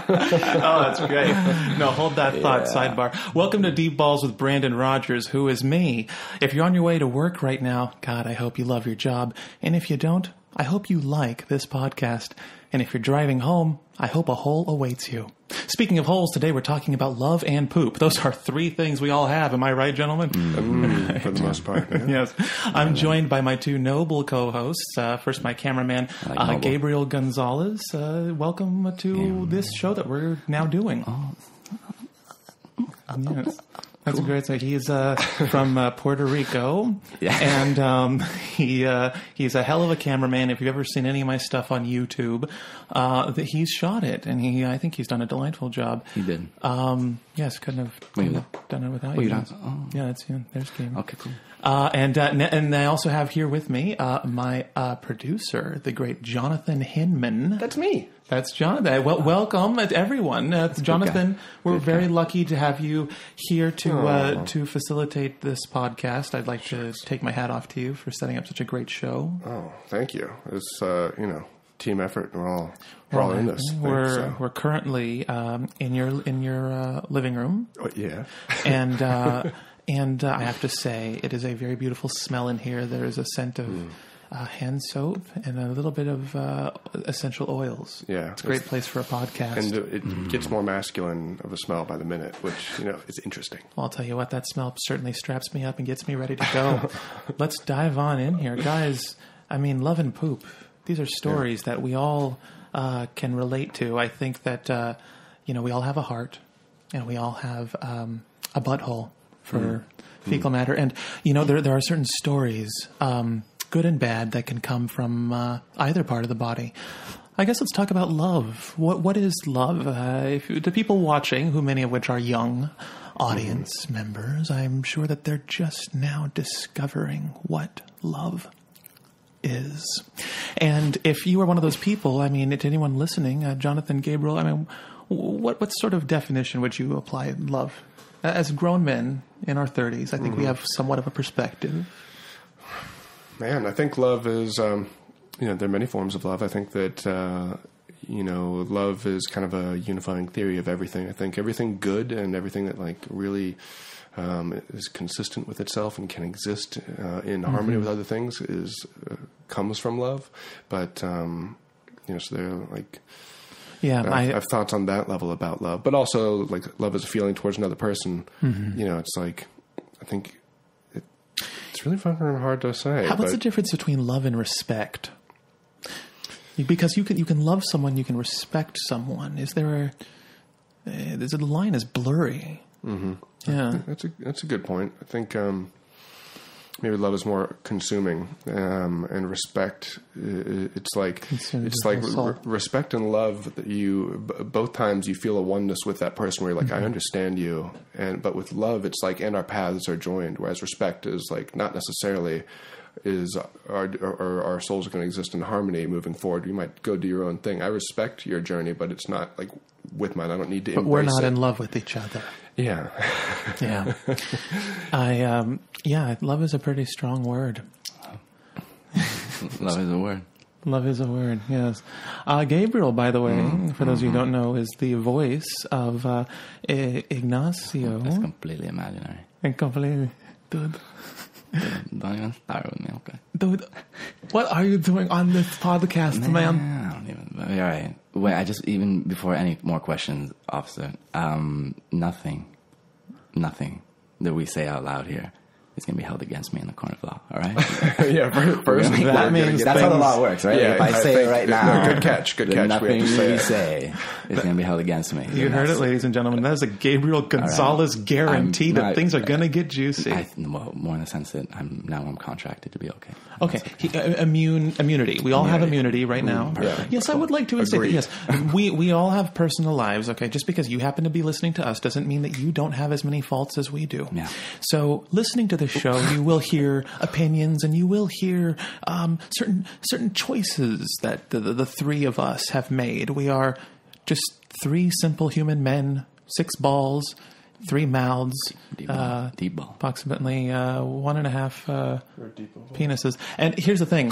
that's great. No, hold that thought, sidebar. Welcome to Deep Balls with Brandon Rogers, who is me. If you're on your way to work right now, God, I hope you love your job. And if you don't, I hope you like this podcast. And if you're driving home, I hope a hole awaits you. Speaking of holes, today we're talking about love and poop. Those are three things we all have. Am I right, gentlemen? For the most part. Yeah. Yes. I'm joined by my two noble co-hosts. First, my cameraman, Gabriel Gonzalez. Welcome to this show that we're now doing. Yes. That's great. So he's from Puerto Rico, and he's a hell of a cameraman. If you've ever seen any of my stuff on YouTube, he's shot it, and I think he's done a delightful job. He did. Yes, couldn't have done it without you. Yeah, that's there's Gabe. Okay, cool. And I also have here with me my producer, the great Jonathan Hinman. That's me. That's Jonathan. Well, welcome everyone. Jonathan, we're very lucky to have you here to facilitate this podcast. I'd like to take my hat off to you for setting up such a great show. Oh, thank you. It's team effort. We're all in this. We're currently in your living room. Yeah. And I have to say, it is a very beautiful smell in here. There is a scent of hand soap and a little bit of essential oils. Yeah. It's a great place for a podcast. And it gets more masculine of a smell by the minute, which, is interesting. Well, I'll tell you what, that smell certainly straps me up and gets me ready to go. Let's dive on in here. Guys, love and poop. These are stories that we all can relate to. I think that, we all have a heart and we all have a butthole for fecal matter. And, there are certain stories, good and bad, that can come from either part of the body. I guess let's talk about love. What is love? To people watching, who many of which are young audience members, I'm sure that they're just now discovering what love is. And if you are one of those people, to anyone listening, Jonathan, Gabriel, what sort of definition would you apply love? As grown men in our 30s, I think we have somewhat of a perspective. Man, I think love is, there are many forms of love. I think that, love is kind of a unifying theory of everything. I think everything good and everything that really is consistent with itself and can exist in harmony with other things comes from love. But, so they're I have thoughts on that level about love, but also love is a feeling towards another person. It's I think it's really fucking hard to say. What's the difference between love and respect? Because you can love someone, you can respect someone. The line is blurry. Mm-hmm. Yeah, that's a good point. I think maybe love is more consuming, and respect. It's like respect and love. That both times you feel a oneness with that person, where you're like, I understand you, but with love, it's and our paths are joined. Whereas respect is not necessarily is our souls are going to exist in harmony moving forward. You might go do your own thing. I respect your journey, but it's not with mine. I don't need to. But we're not in love with each other. Yeah. Yeah. Love is a pretty strong word. Love is a word. Love is a word, yes. Gabriel, by the way, for those of you who don't know, is the voice of Ignacio. That's completely imaginary. And completely... Dude. Don't even start with me, okay? Dude, what are you doing on this podcast, man? I don't even... All right. Wait, even before any more questions, officer, nothing that we say out loud here is going to be held against me in the court of law, all right? Yeah, first that means that's how the law works, right? Yeah, if I say it right now, good catch. Nothing we say is going to be held against me. You heard it, ladies and gentlemen. That is a Gabriel Gonzalez guarantee that things are going to get juicy. Well, more in the sense that I'm contracted to be okay. Okay, immunity. We all have immunity right now. Perfect. Yes, I would like to instate that. Yes, we all have personal lives. Okay, just because you happen to be listening to us doesn't mean that you don't have as many faults as we do. Yeah. So, listening to the show, you will hear opinions and you will hear certain choices that the three of us have made. We are just three simple human men, 6 balls, 3 mouths, deep ball. Approximately 1.5 penises. And here's the thing.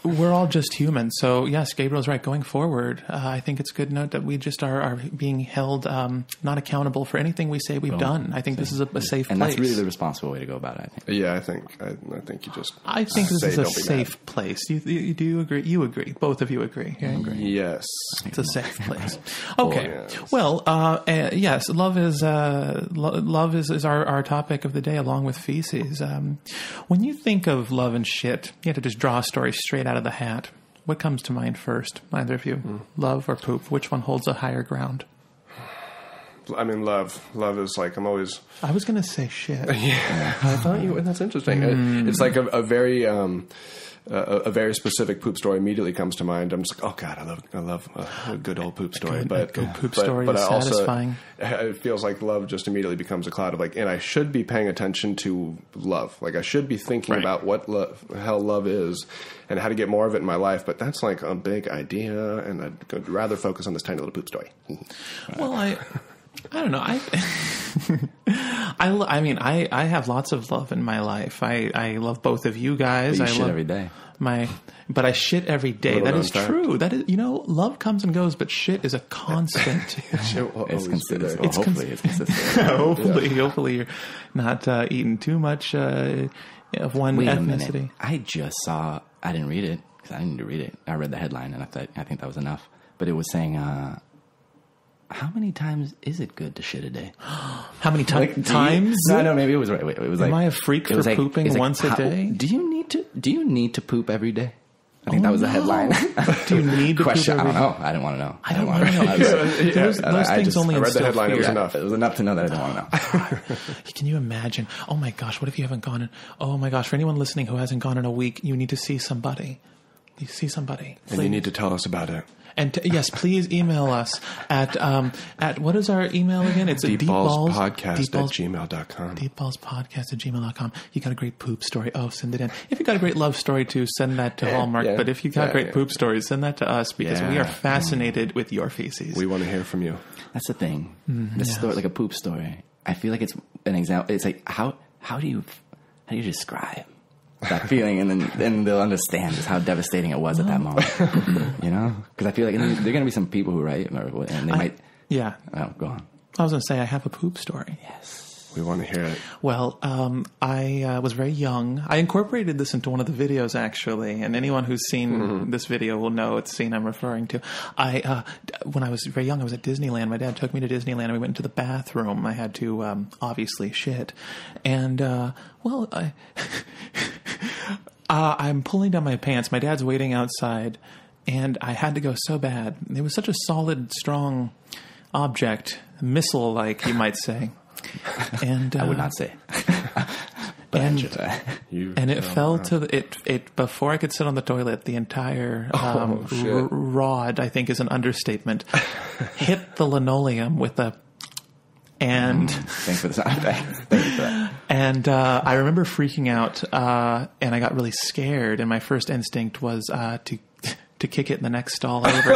we're all just human. So yes, Gabriel's right. Going forward, I think it's good to note that we just are being held not accountable for anything we say we've done. I think this is a safe and place. that's really the responsible way to go about it, I think. Yeah, I think you just. I think this is a don't be safe place. You do agree? You agree? Both of you agree? Yeah, I agree. Yes. It's a safe place. Okay. Yes. Well, yes, love is our topic of the day, along with feces. When you think of love and shit, you have to just draw a story straight out of the hat. What comes to mind first? Either of you, love or poop? Which one holds a higher ground? I mean, love. Love is like I'm always. I was going to say shit. Yeah, I thought you. That's interesting. It's like a very specific poop story immediately comes to mind. I'm just like, oh god, I love a good old poop story. A good poop story is satisfying. It feels like love just immediately becomes a cloud of like, and I should be paying attention to love. Like I should be thinking about what how love is and how to get more of it in my life. But that's like a big idea, and I'd rather focus on this tiny little poop story. Well, I don't know. I mean, I have lots of love in my life. I love both of you guys. But you shit every day. But I shit every day. That is true. That is, love comes and goes, but shit is a constant. It's consistent. Hopefully it's consistent. Hopefully you're not eating too much of one ethnicity. I just saw. I didn't read it because I didn't need to read it. I read the headline and I think that was enough. But it was saying. How many times is it good to shit a day? How many times? No, maybe it was right. Wait, it was Am I a freak for pooping once a day? Do you need to poop every day? I think that was the headline. Do you need to question? poop every day? I don't know. I didn't want to know. I don't want to know. Those things only I read the instill headline. fear. It was enough. It was enough to know that I didn't want to know. Can you imagine? Oh my gosh, what if you haven't gone in? Oh my gosh, for anyone listening who hasn't gone in a week, you need to see somebody. You see somebody. And you need to tell us about it. And yes, please email us at what is our email again? It's deepballspodcast@gmail.com. Deepballspodcast@gmail.com. You got a great poop story? Oh, send it in. If you got a great love story too, send that to Hallmark. But if you got great poop stories, send that to us because we are fascinated with your feces. We want to hear from you. That's the thing. The story, like a poop story. I feel like it's an example. It's like how do you describe that feeling, and then they'll understand just how devastating it was at that moment. Because I feel like there are going to be some people who write, and they might. Yeah. Oh, go on. I was going to say I have a poop story. Yes. We want to hear it. Well, I was very young. I incorporated this into one of the videos, actually, and anyone who's seen this video will know it's the scene I'm referring to. When I was very young, I was at Disneyland. My dad took me to Disneyland, and we went into the bathroom. I had to, obviously, shit. And, I'm pulling down my pants. My dad's waiting outside, and I had to go so bad. It was such a solid, strong object, missile-like, you might say. And I would not say. But and it fell to it before I could sit on the toilet. The entire rod, I think, is an understatement. Hit the linoleum with a. And thanks for the sound. Thank you for that. And I remember freaking out, and I got really scared. And my first instinct was to kick it in the next stall over.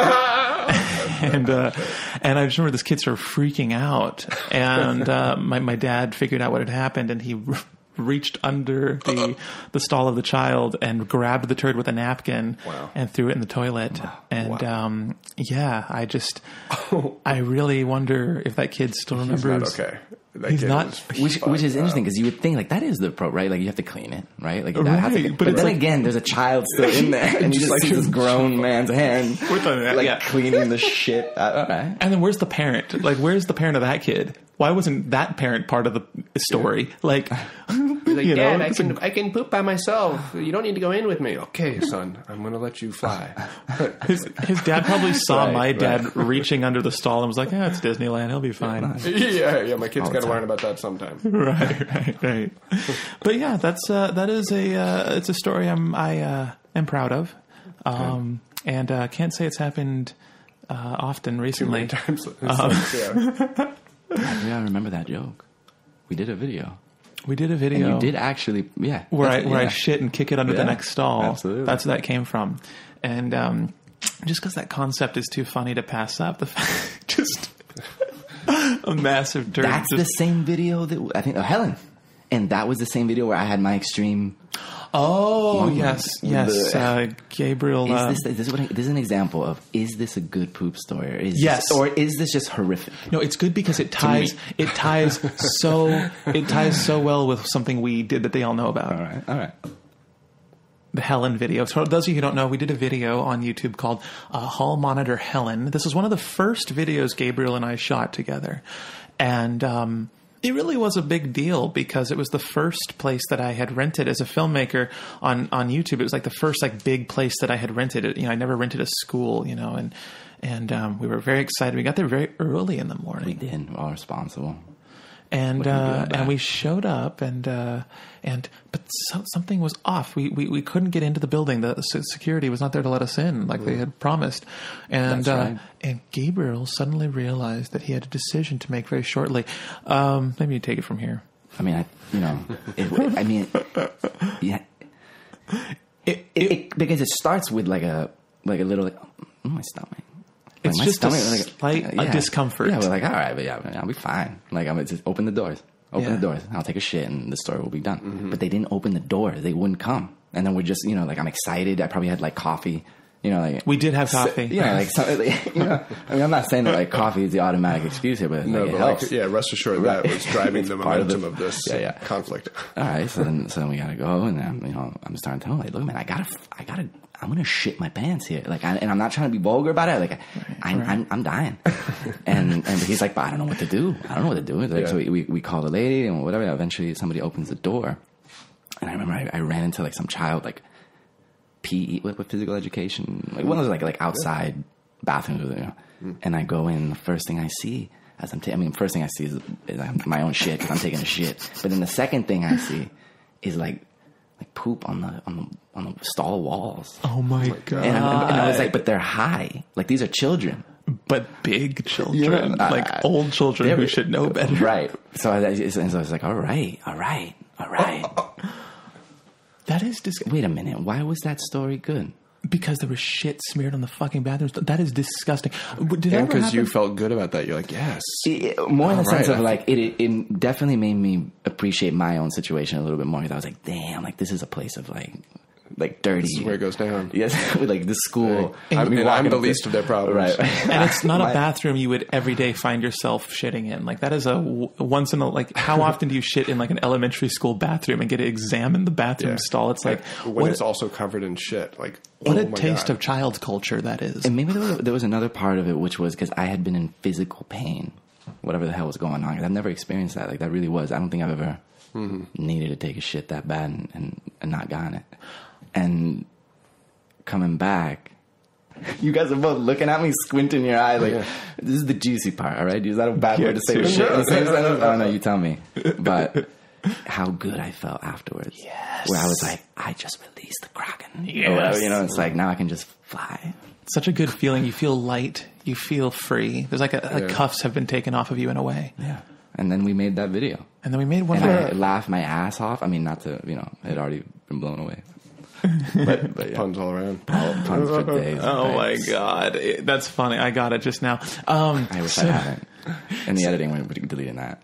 And I just remember this kid sort of freaking out, and my dad figured out what had happened, and he reached under the stall of the child and grabbed the turd with a napkin and threw it in the toilet. Wow. And I really wonder if that kid still remembers. He's not okay. He's not, which is interesting because you would think like that is the pro, right? Like you have to clean it, right? Like that has to, but then again, there's a child still in there, and you just see this grown man's hand cleaning the shit. Right. And then where's the parent? Like, where's the parent of that kid? Why wasn't that parent part of the story? Like, Dad, I can poop by myself. You don't need to go in with me. Okay, son, I'm going to let you fly. His dad probably saw my dad reaching under the stall and was like, it's Disneyland. He'll be fine. Yeah, my kid's got to learn about that sometime. Right. But yeah, it's a story I am proud of. And can't say it's happened often recently. Too many times. Yeah, I remember that joke. We did a video. And you did actually, where I shit and kick it under the next stall. Absolutely. That's where that came from. And just because that concept is too funny to pass up, just a massive dirt. That's the same video that I think Helen, and that was the same video where I had my extreme. Oh, Moment. yes. Gabriel. This is an example of, is this a good poop story? Or is this just horrific? No, it's good because it ties so well with something we did that they all know about. All right. The Helen video. So those of you who don't know, we did a video on YouTube called Hall Monitor Helen. This was one of the first videos Gabriel and I shot together. And it really was a big deal because it was the first place that I had rented as a filmmaker on YouTube. It was like the first like big place that I had rented. I never rented a school, and we were very excited. We got there very early in the morning. We did. We're all responsible. And we showed up but something was off. We couldn't get into the building. The security was not there to let us in like they had promised. And That's right. And Gabriel suddenly realized that he had a decision to make very shortly. Maybe you take it from here. I mean, because it starts with like a little my stomach. It's my just stomach, a discomfort. Yeah, we're like, all right, but I'll be fine. Like, I'm just open the doors. Open the doors. I'll take a shit and the story will be done. Mm-hmm. But they didn't open the door. They wouldn't come. And then we're just, I'm excited. I probably had like coffee. We did have coffee. I'm not saying that like coffee is the automatic excuse here, but it helps. Rest assured that was driving the momentum of this conflict. All right, so then we gotta go, and I'm starting to tell him, like, look, man, I'm gonna shit my pants here, like, and I'm not trying to be vulgar about it, like, I'm dying, and he's like, but I don't know what to do. Like, so we call the lady and whatever. Eventually, somebody opens the door, and I remember I ran into like some child like. PE with physical education, like one of those like outside bathrooms, and I go in. The first thing I see as first thing I see is my own shit because I'm taking a shit. But then the second thing I see is like poop on the stall walls. Oh my god! And I was like, but they're high. Like these are children, but big children, like old children who should know better, right? So I was like, all right. That is disgusting. Wait a minute. Why was that story good? Because there was shit smeared on the fucking bathrooms. That is disgusting. Because you felt good about that. You're like, yes. More in the sense of like, it definitely made me appreciate my own situation a little bit more. Because I was like, damn, like this is a place of like dirty. This is where it goes down. Yes, like the school. I'm the least of their problems. Right. And it's not a bathroom you would every day find yourself shitting in. Like that is once in a, like, how often do you shit in like an elementary school bathroom and get to examine the bathroom stall? It's like when it's also covered in shit. Like, what a taste of child culture that is. And maybe there was another part of it, which was because I had been in physical pain, whatever the hell was going on. I've never experienced that. Like that really was. I don't think I've ever needed to take a shit that bad and not gotten it. And coming back, you guys are both looking at me, squinting your eye, like, this is the juicy part, all right? Is that a bad word to say shit in the same sentence? I don't know, you tell me. But how good I felt afterwards. Yes. Where I was like, I just released the Kraken. Yes. Or whatever, it's like, now I can just fly. Such a good feeling. You feel light. You feel free. There's like cuffs have been taken off of you in a way. Yeah. And then we made that video. And then we made one. And I laughed my ass off. I mean, not to, it had already been blown away. But puns all around. Puns for days. Oh my god, that's funny. I got it just now. I wish I hadn't. In the editing, we're deleting that.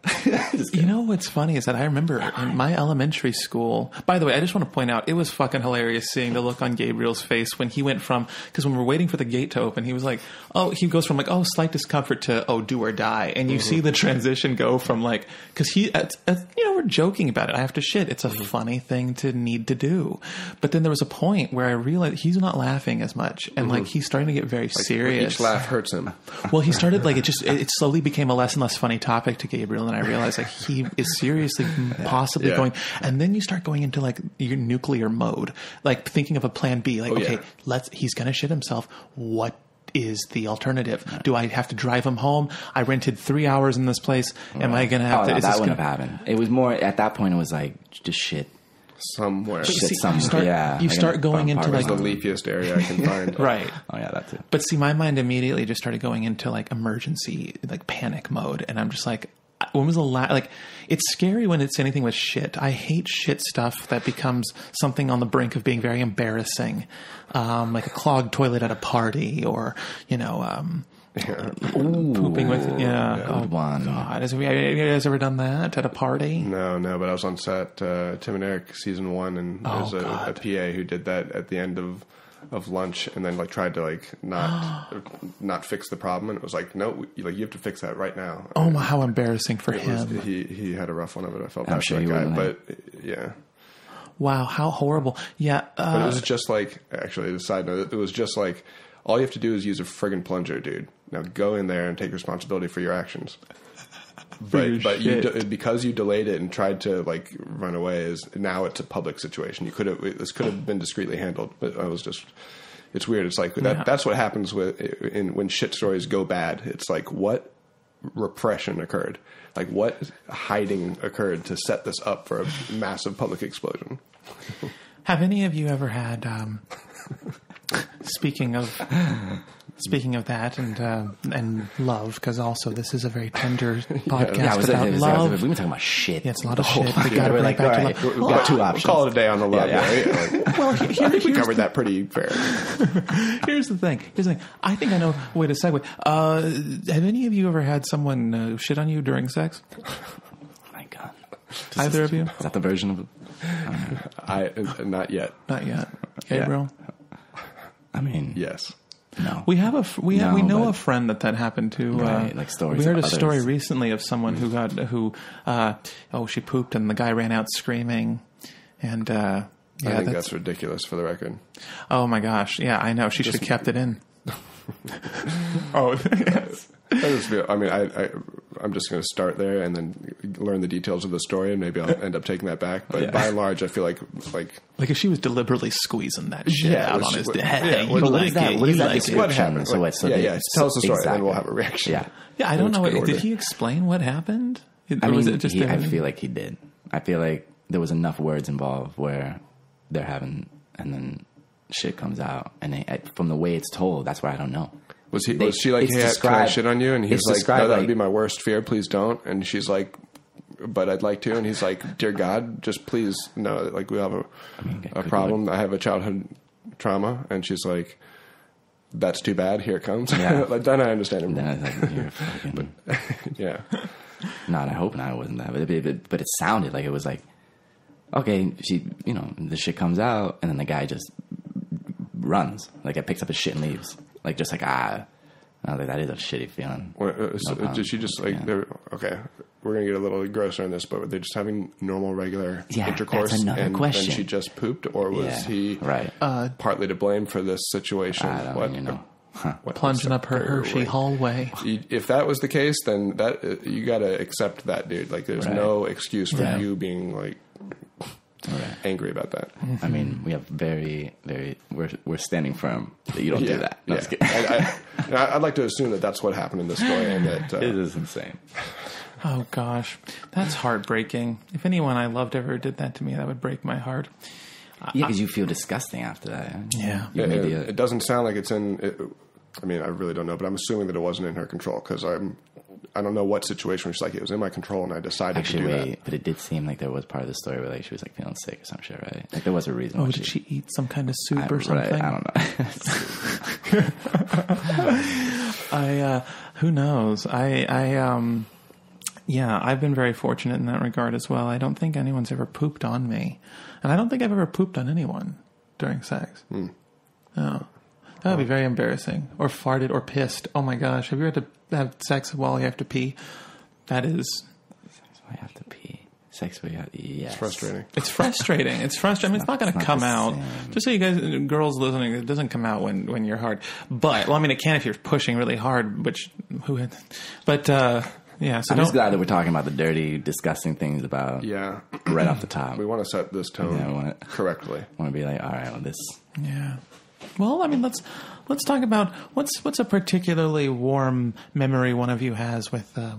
You know what's funny is that I remember in my elementary school. By the way, I just want to point out it was fucking hilarious seeing the look on Gabriel's face when he went from, because when we're waiting for the gate to open, he was like, he goes from like, slight discomfort to do or die, and you see the transition go from like, because we're joking about it. I have to shit. It's a funny thing to need to do, but then there was a point where I realized he's not laughing as much, and like he's starting to get very serious. Each laugh hurts him. Well, he started like it slowly became a less and less funny topic to Gabriel, and I realized like he is seriously possibly going, and then you start going into like your nuclear mode, like thinking of a plan B, like he's gonna shit himself. What is the alternative? Do I have to drive him home? I rented 3 hours in this place. Am I gonna have to? No, that wouldn't have happened. It was more at that point. It was like just shit. Somewhere. You start going into like the leafiest area I can find. Right. Oh yeah, that's it. But see, my mind immediately just started going into like emergency, like panic mode, and I'm just like, when was the last? Like, it's scary when it's anything with shit. I hate shit stuff that becomes something on the brink of being very embarrassing, like a clogged toilet at a party, or Pooping with Good one. God, have you guys ever done that at a party? No, but I was on set, Tim and Eric season 1, and there's a PA who did that at the end of lunch, and then like tried to like not fix the problem, and it was like, no, you have to fix that right now. Oh, how embarrassing for him. He had a rough one of it. I felt I'm bad sure for that he guy, would. but yeah. Wow, how horrible. Yeah. But it was just like, actually, a side note, it was just like, all you have to do is use a friggin' plunger, dude. Now go in there and take responsibility for your actions. But because you delayed it and tried to like run away, now it's a public situation. This could have been discreetly handled, but it's weird. It's like that's what happens when shit stories go bad. It's like, what repression occurred? Like, what hiding occurred to set this up for a massive public explosion? Have any of you ever had, speaking of that and love, because also this is a very tender podcast about love. We've been talking about shit. Yeah, it's a lot of shit. We got to bring it back to love. We've got two options. We'll call it a day on the love. Yeah. Well, I think we covered that pretty fair. Here's the thing. I think I know a way to segue. Have any of you ever had someone shit on you during sex? Oh my God. Either of you? Is that the version of it? Not yet. Not yet. Gabriel? I mean, Yes. no. We have we know a friend that happened to. Right, like stories We heard of a story others. recently of someone she pooped and the guy ran out screaming, and I think that's ridiculous, for the record. oh my gosh, yeah, I know she should have kept it in. Oh yes. I'm just going to start there and then learn the details of the story, and maybe I'll end up taking that back. But by and large, I feel like if she was deliberately squeezing that shit out on his head. What is that? What is that what description? happened? So tell us the story, and then we'll have a exactly. reaction. Yeah. Yeah, I don't know. good order. Did he explain what happened? I mean, was it just I feel like he did. I feel like there was enough words involved where they're having, and then shit comes out, and from the way it's told, that's why I don't know. Was she like, hey, can I shit on you? And he's like, no, that would be my worst fear. Please don't. And she's like, but I'd like to. And he's like, dear God, just please no. Like, we have a problem. I have a childhood trauma. And she's like, that's too bad. Here it comes. Yeah. Like, then I understand him. Then I was like, you're fucking. Yeah. No, and I hope not. It wasn't that, but it sounded like it was like, okay, the shit comes out, and then the guy just runs. Like, it picks up his shit and leaves. Like, just like, I was like, that is a shitty feeling. Did she just like, okay, we're going to get a little grosser on this, but they're just having normal, regular intercourse. That's another question. And she just pooped, or was he partly to blame for this situation? I don't know. plunging up her Hershey hallway. If that was the case, then you got to accept that, dude. Like, there's no excuse for you being like angry about that. I mean, we have very, very. We're standing firm that you don't do that. No, I'd like to assume that that's what happened in this story, and that it is insane. Oh gosh, that's heartbreaking. If anyone I loved ever did that to me, that would break my heart. Yeah, because you feel disgusting after that. Yeah, it doesn't sound like it's in. I mean, I really don't know, but I'm assuming that it wasn't in her control, because I don't know what situation she's like, it was in my control and I decided to do that. But it did seem like there was part of the story where like she was like feeling sick or some shit, right? Like there was a reason. Oh, did she eat some kind of soup or something? Right, I don't know. Who knows? I've been very fortunate in that regard as well. I don't think anyone's ever pooped on me. And I don't think I've ever pooped on anyone during sex. No. That would be very embarrassing. Or farted or pissed. Oh my gosh. Have you had to have sex while you have to pee? That is... Sex while you have to pee. Sex while you have to... Yes. It's frustrating. It's frustrating. It's frustrating. I mean, it's not going to come out. Just so you guys, girls listening, it doesn't come out when you're hard. But, well, I mean, it can if you're pushing really hard, which... But, yeah. So I'm just glad that we're talking about the dirty, disgusting things about... Yeah. Right off the top. We want to set this tone correctly. I want to be like, all right, well, this... Yeah. Well, I mean, let's talk about what's a particularly warm memory one of you has with a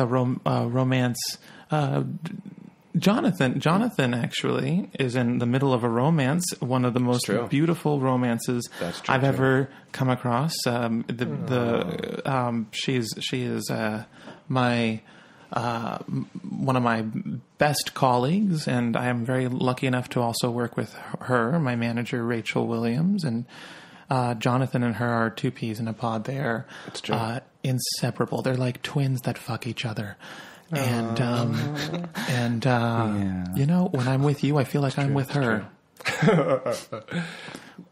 romance. Jonathan actually is in the middle of a romance, one of the most beautiful romances I've ever come across. She is my one of my best colleagues, and I am very lucky enough to also work with her, my manager Rachel Williams, and Jonathan and her are two peas in a pod. They're inseparable. They're like twins that fuck each other. And you know, when I'm with you, I feel like I'm with her.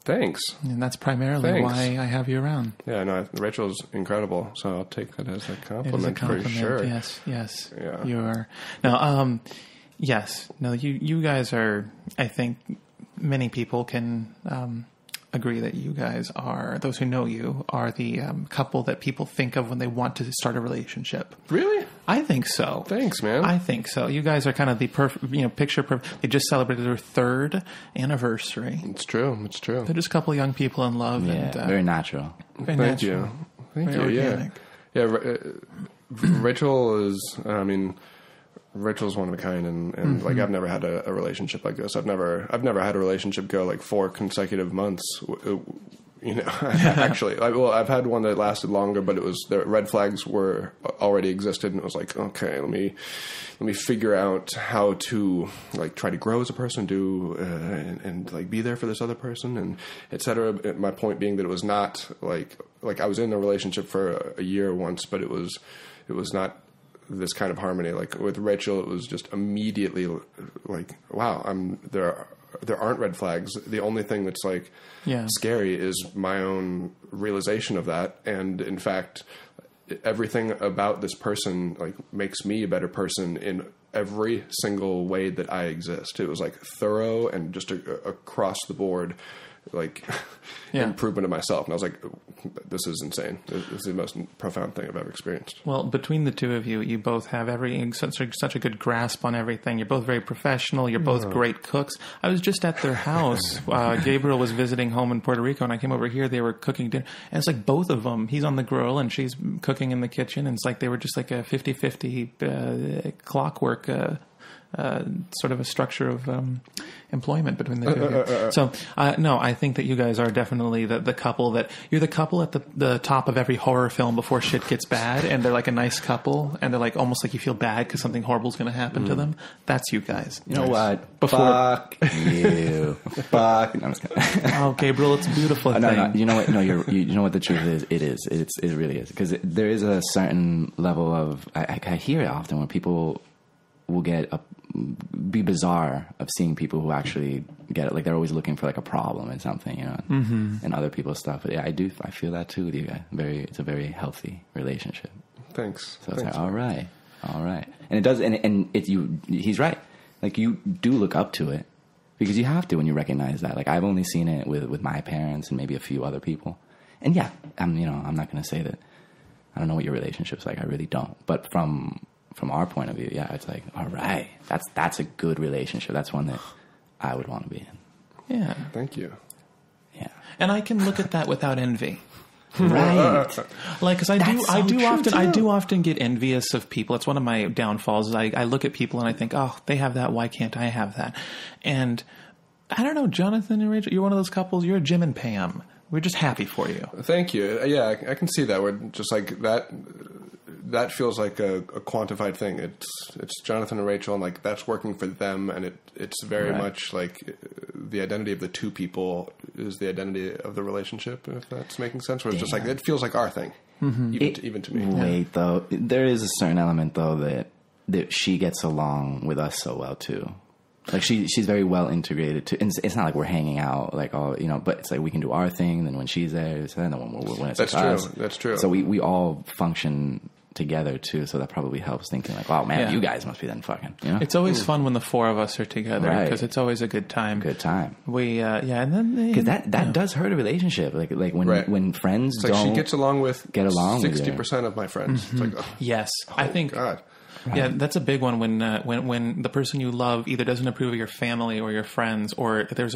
Thanks. And that's primarily why I have you around. Yeah, no, Rachel's incredible, so I'll take that as a compliment, It is a compliment. for sure. Yes. Yeah. You are. No, yes. No, you guys are, I think many people can agree that you guys are, those who know you, are the couple that people think of when they want to start a relationship. Really? I think so. Thanks, man. I think so. You guys are kind of the picture perfect. They just celebrated their 3rd anniversary. It's true. It's true. They're just a couple young people in love. Yeah, and, very natural. Very Thank natural. you. Thank Very you. organic. Yeah. Rachel is, Rachel's one of a kind, and like I've never had a relationship like this. I've never had a relationship go like 4 consecutive months. You know, actually, I've had one that lasted longer, but it was the red flags were already existed, and it was like, okay, let me figure out how to like try to grow as a person, and like be there for this other person, and etc. My point being that it was not like I was in a relationship for a year once, but it was not this kind of harmony. Like with Rachel, it was just immediately like, wow, there aren't red flags. The only thing that's like scary is my own realization of that. And in fact, everything about this person like makes me a better person in every single way that I exist. It was like thorough and just across the board, like improvement of myself. And I was like, this is insane. This is the most profound thing I've ever experienced. Well, between the two of you, you both have such a good grasp on everything. You're both very professional. You're both great cooks. I was just at their house. Gabriel was visiting home in Puerto Rico, and I came over here. They were cooking dinner. And it's like both of them. He's on the grill, and she's cooking in the kitchen. And it's like they were just like a 50-50 clockwork sort of a structure of employment between the two of you. So, no, I think that you guys are definitely the couple that you're the couple at the top of every horror film before shit gets bad, and they're like a nice couple, and they're like almost like you feel bad because something horrible is going to happen to them. That's you guys. You know what? Fuck you. Fuck. No, I'm just kidding. Oh, Gabriel, it's a beautiful thing. No. You know what? No, you know what the truth is? It really is. Because there is a certain level of, I hear it often when people will be bizarre of seeing people who actually get it. Like they're always looking for like a problem in something, you know, and other people's stuff. But yeah, I feel that too with you guys. It's a very healthy relationship. Thanks. So it's like, all right. And it does, and he's right. Like you do look up to it because you have to when you recognize that. Like I've only seen it with my parents and maybe a few other people. And yeah, I'm not going to say that I don't know what your relationship's like. I really don't. But from our point of view, yeah, it's like, all right, that's a good relationship. That's one that I would want to be in. Yeah. Thank you. Yeah. And I can look at that without envy. Right. Like, because I do often get envious of people. It's one of my downfalls. Is I look at people and I think, oh, they have that. Why can't I have that? And I don't know, Jonathan and Rachel, you're one of those couples. You're Jim and Pam. We're just happy for you. Thank you. Yeah, I can see that. We're just like that. That feels like a quantified thing. It's Jonathan and Rachel, and like that's working for them, and it's very much like the identity of the two people is the identity of the relationship. If that's making sense, where it's just like it feels like our thing, even to me. Wait, though, there is a certain element though that she gets along with us so well too. Like she's very well integrated too. And it's not like we're hanging out like all, you know, but it's like we can do our thing. And then when she's there, and then when it's that's us. true. That's true. So we all function together too, so that probably helps thinking like, oh man, you guys must be then fucking, you know? It's always fun when the four of us are together because it's always a good time. We and then because that does hurt a relationship. Like when friends it's like don't she gets along with 60% of my friends. It's like yes, I think. God. Right. Yeah, that's a big one when the person you love either doesn't approve of your family or your friends, or there's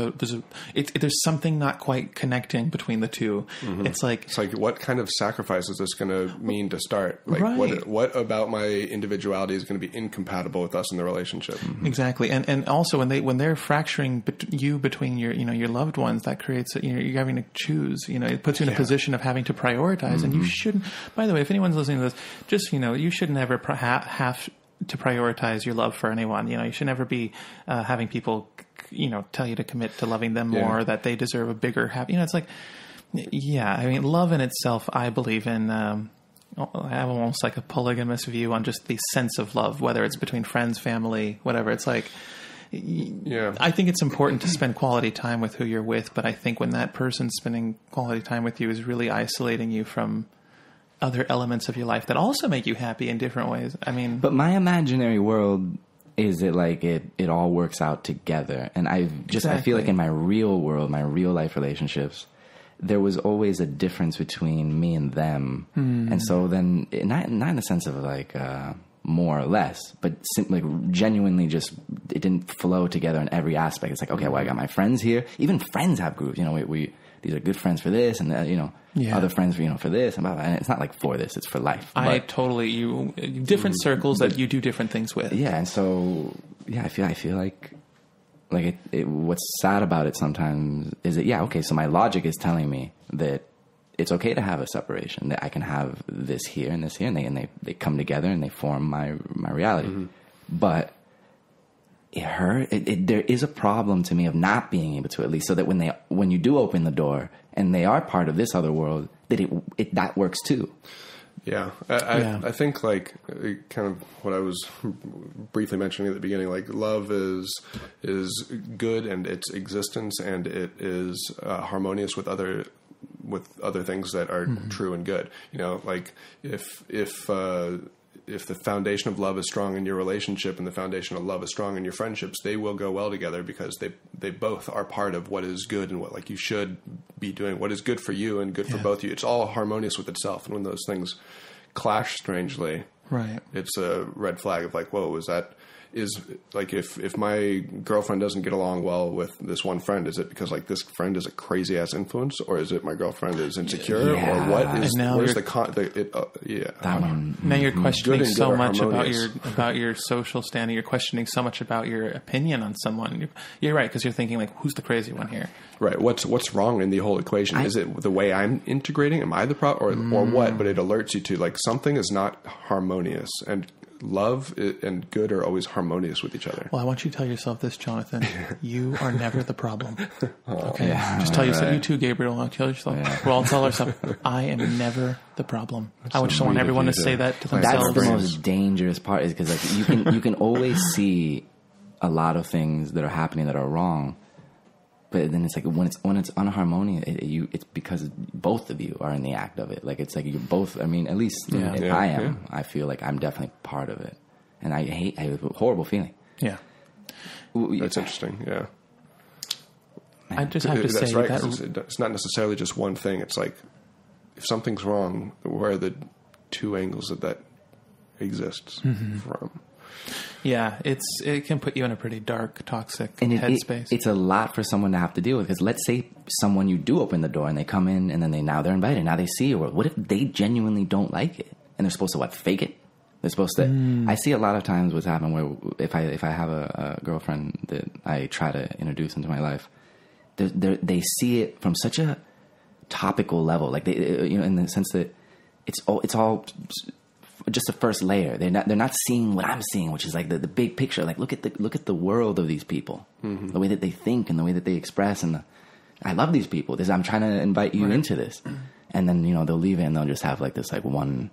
something not quite connecting between the two. It's like what kind of sacrifice is this going to mean to start? Like what about my individuality is going to be incompatible with us in the relationship? Exactly, and also when they're fracturing you between your loved ones, that creates you're having to choose. It puts you in a position of having to prioritize, and you shouldn't. By the way, if anyone's listening to this, just you should never have to prioritize your love for anyone. You should never be having people, tell you to commit to loving them more, that they deserve a bigger happy. It's like Yeah, I mean, love in itself, I believe in. I have almost like a polygamous view on just the sense of love, whether it's between friends, family, whatever. It's like, Yeah. I think it's important to spend quality time with who you're with, but I think when that person spending quality time with you is really isolating you from other elements of your life that also make you happy in different ways. I mean, But my imaginary world is it like it all works out together. And I feel like in my real world, my real life relationships, there was always a difference between me and them. And so then, not in the sense of like more or less, but simply genuinely just, it didn't flow together in every aspect. It's like, okay, well, I got my friends here. Even friends have groups. You know, we these are good friends for this, and you know, other friends for this, and blah, blah. And it's not like for this; it's for life. I totally different circles that you do different things with. Yeah, and so I feel like what's sad about it sometimes is that okay, so my logic is telling me that it's okay to have a separation, that I can have this here and this here, and they come together and they form my reality. But there is a problem to me of not being able to, at least, so that when you do open the door and they are part of this other world, that that works too. Yeah. I think like kind of what I was briefly mentioning at the beginning, like love is good and its existence, and it is harmonious with other things that are true and good. You know, like if the foundation of love is strong in your relationship and the foundation of love is strong in your friendships, they will go well together because they both are part of what is good and what like you should be doing, what is good for you and good for both of you. It's all harmonious with itself. And when those things clash strangely, right, it's a red flag of like, whoa, is like if my girlfriend doesn't get along well with this one friend, is it because like this friend is a crazy ass influence, or is it my girlfriend is insecure, or what is where's that one? Now you're questioning so much about your social standing. You're questioning so much about your opinion on someone. You're right, because you're thinking like, who's the crazy one here? Right. What's wrong in the whole equation? Is it the way I'm integrating? Am I the problem, or what? But it alerts you to like something is not harmonious, and love and good are always harmonious with each other. Well, I want you to tell yourself this, Jonathan. You are never the problem. Okay? Yeah, just tell yourself, you too, Gabriel. I'll tell yourself. Yeah. We'll all tell ourselves, I am never the problem. I just want everyone to say that to themselves. That's the most dangerous part, is because like you can always see a lot of things that are happening that are wrong. But then it's like when it's unharmonious, it's because both of you are in the act of it. Like it's like you're both. I mean, at least I am. Yeah. I feel like I'm definitely part of it, and I have a horrible feeling. Yeah, that's interesting. Yeah, I just have to say right, that it's not necessarily just one thing. It's like if something's wrong, where are the two angles that exists from? Yeah, it can put you in a pretty dark, toxic headspace. It's a lot for someone to have to deal with, because let's say someone, you do open the door and they come in and then they're invited. Now they see you. What if they genuinely don't like it and they're supposed to fake it? They're supposed to. I see a lot of times what's happened where if I have a girlfriend that I try to introduce into my life, they see it from such a topical level, like they, in the sense that it's all just a first layer. They're not seeing what I'm seeing, which is like the big picture. Like look at the world of these people, the way that they think and the way that they express. And I love these people. I'm trying to invite you into this, and then they'll leave it and they'll just have like this like one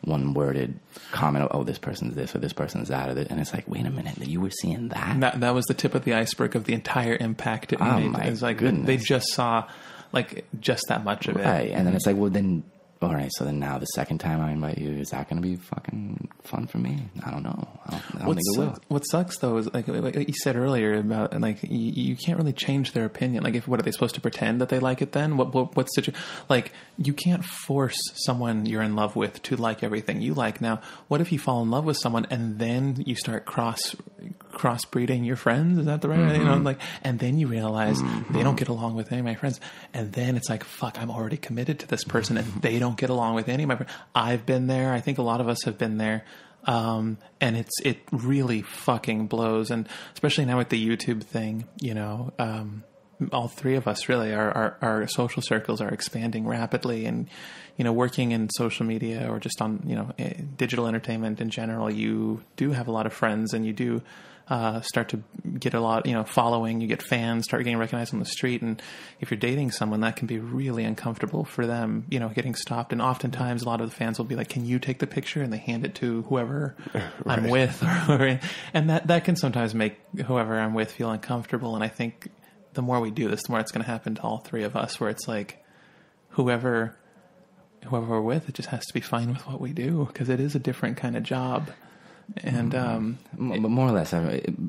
worded comment of, oh, this person's this or this person's that, and it's like, wait a minute, you were seeing that? That was the tip of the iceberg of the entire impact it made. My it's like goodness. They just saw like just that much of it, right? And then it's like, well, then. All right, so then now the second time I invite you, is that going to be fucking fun for me? I don't know. I don't think it will. What sucks though is like you said earlier about like you can't really change their opinion. Like what are they supposed to pretend that they like it then? What's like you can't force someone you're in love with to like everything you like. Now, what if you fall in love with someone and then you start crossbreeding your friends? Is that the right? And then you realize they don't get along with any of my friends, and then it's like, fuck, I'm already committed to this person, and they don't get along with any of my friends. I've been there. I think a lot of us have been there. And it really fucking blows. And especially now with the YouTube thing, all three of us really, our social circles are expanding rapidly, and, working in social media or just on, digital entertainment in general, you do have a lot of friends, and you do start to get a lot, following, you get fans, start getting recognized on the street. And if you're dating someone, that can be really uncomfortable for them, getting stopped. And oftentimes a lot of the fans will be like, can you take the picture? And they hand it to whoever I'm with. And that can sometimes make whoever I'm with feel uncomfortable. And I think the more we do this, the more it's going to happen to all three of us, where it's like whoever we're with, it just has to be fine with what we do, because it is a different kind of job. And but more or less,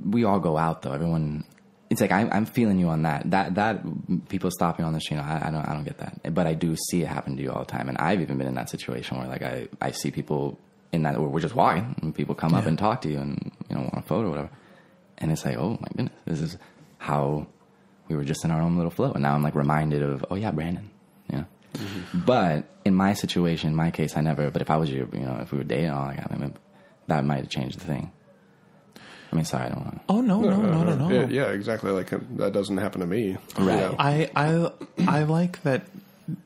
we all go out though. Everyone, it's like I'm feeling you on that. That people stop you on the street. I don't get that, but I do see it happen to you all the time. And I've even been in that situation where like I see people in that where we're just walking and people come up and talk to you and want a photo or whatever, and it's like, oh my goodness, this is how we were just in our own little flow, and now I'm like reminded of, oh yeah, Brandon, Mm-hmm. But in my situation, in my case, I never. But if I was you, if we were dating, that might have changed the thing. I mean, sorry, I don't want to... Oh, no. Yeah, exactly. Like, that doesn't happen to me. Right. I like that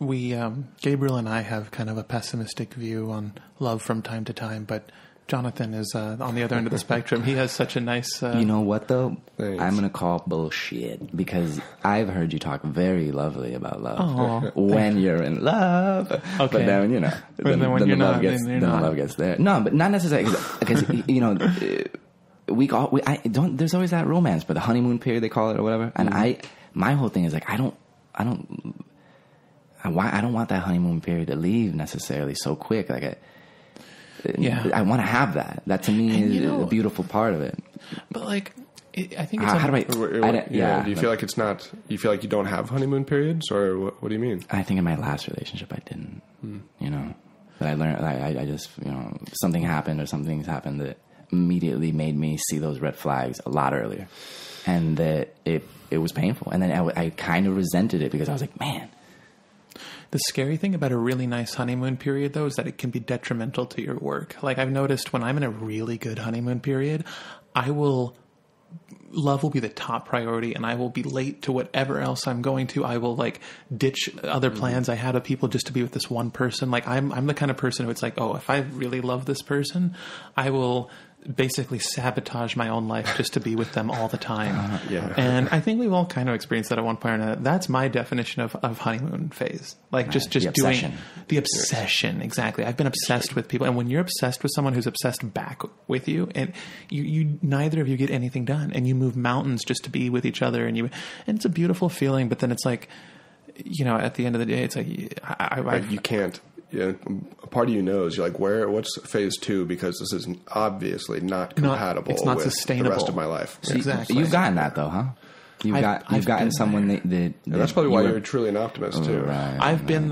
we, Gabriel and I have kind of a pessimistic view on love from time to time, but Jonathan is on the other end of the spectrum. He has such a nice... You know what, though? Thanks. I'm going to call bullshit, because I've heard you talk very lovely about love. Oh, when you're in love. Okay. But then, then when you're not, then you're not. The love gets there. No, but not necessarily, because, there's always that romance, but the honeymoon period, they call it, or whatever. And my whole thing is like, I don't want that honeymoon period to leave necessarily so quick. Like, I want to have that. That to me is a beautiful part of it. But like, I think it's... how do I... Do you feel like it's not... You feel like you don't have honeymoon periods, or what do you mean? I think in my last relationship I didn't. But I learned... I just, something happened or some things happened that immediately made me see those red flags a lot earlier. And that it was painful. And then I kind of resented it, because I was like, man... The scary thing about a really nice honeymoon period, though, is that it can be detrimental to your work. Like, I've noticed when I'm in a really good honeymoon period, love will be the top priority, and I will be late to whatever else I'm going to. I will like ditch other plans I had of people just to be with this one person. Like, I'm the kind of person who it's like, oh, if I really love this person, I will basically sabotage my own life just to be with them all the time. And I think we've all kind of experienced that at one point or another. That's my definition of honeymoon phase. Like, just doing the obsession. Exactly. I've been obsessed with people. And when you're obsessed with someone who's obsessed back with you, and you neither of you get anything done, and you move mountains just to be with each other, and it's a beautiful feeling. But then it's like, at the end of the day, it's like, you can't. Yeah, a part of you knows, you're like, what's phase 2? Because this is obviously not compatible. It's not with sustainable. the rest of my life. So exactly. You've gotten that though, huh? You've gotten someone that that's probably why you're truly an optimist too. Right, I've been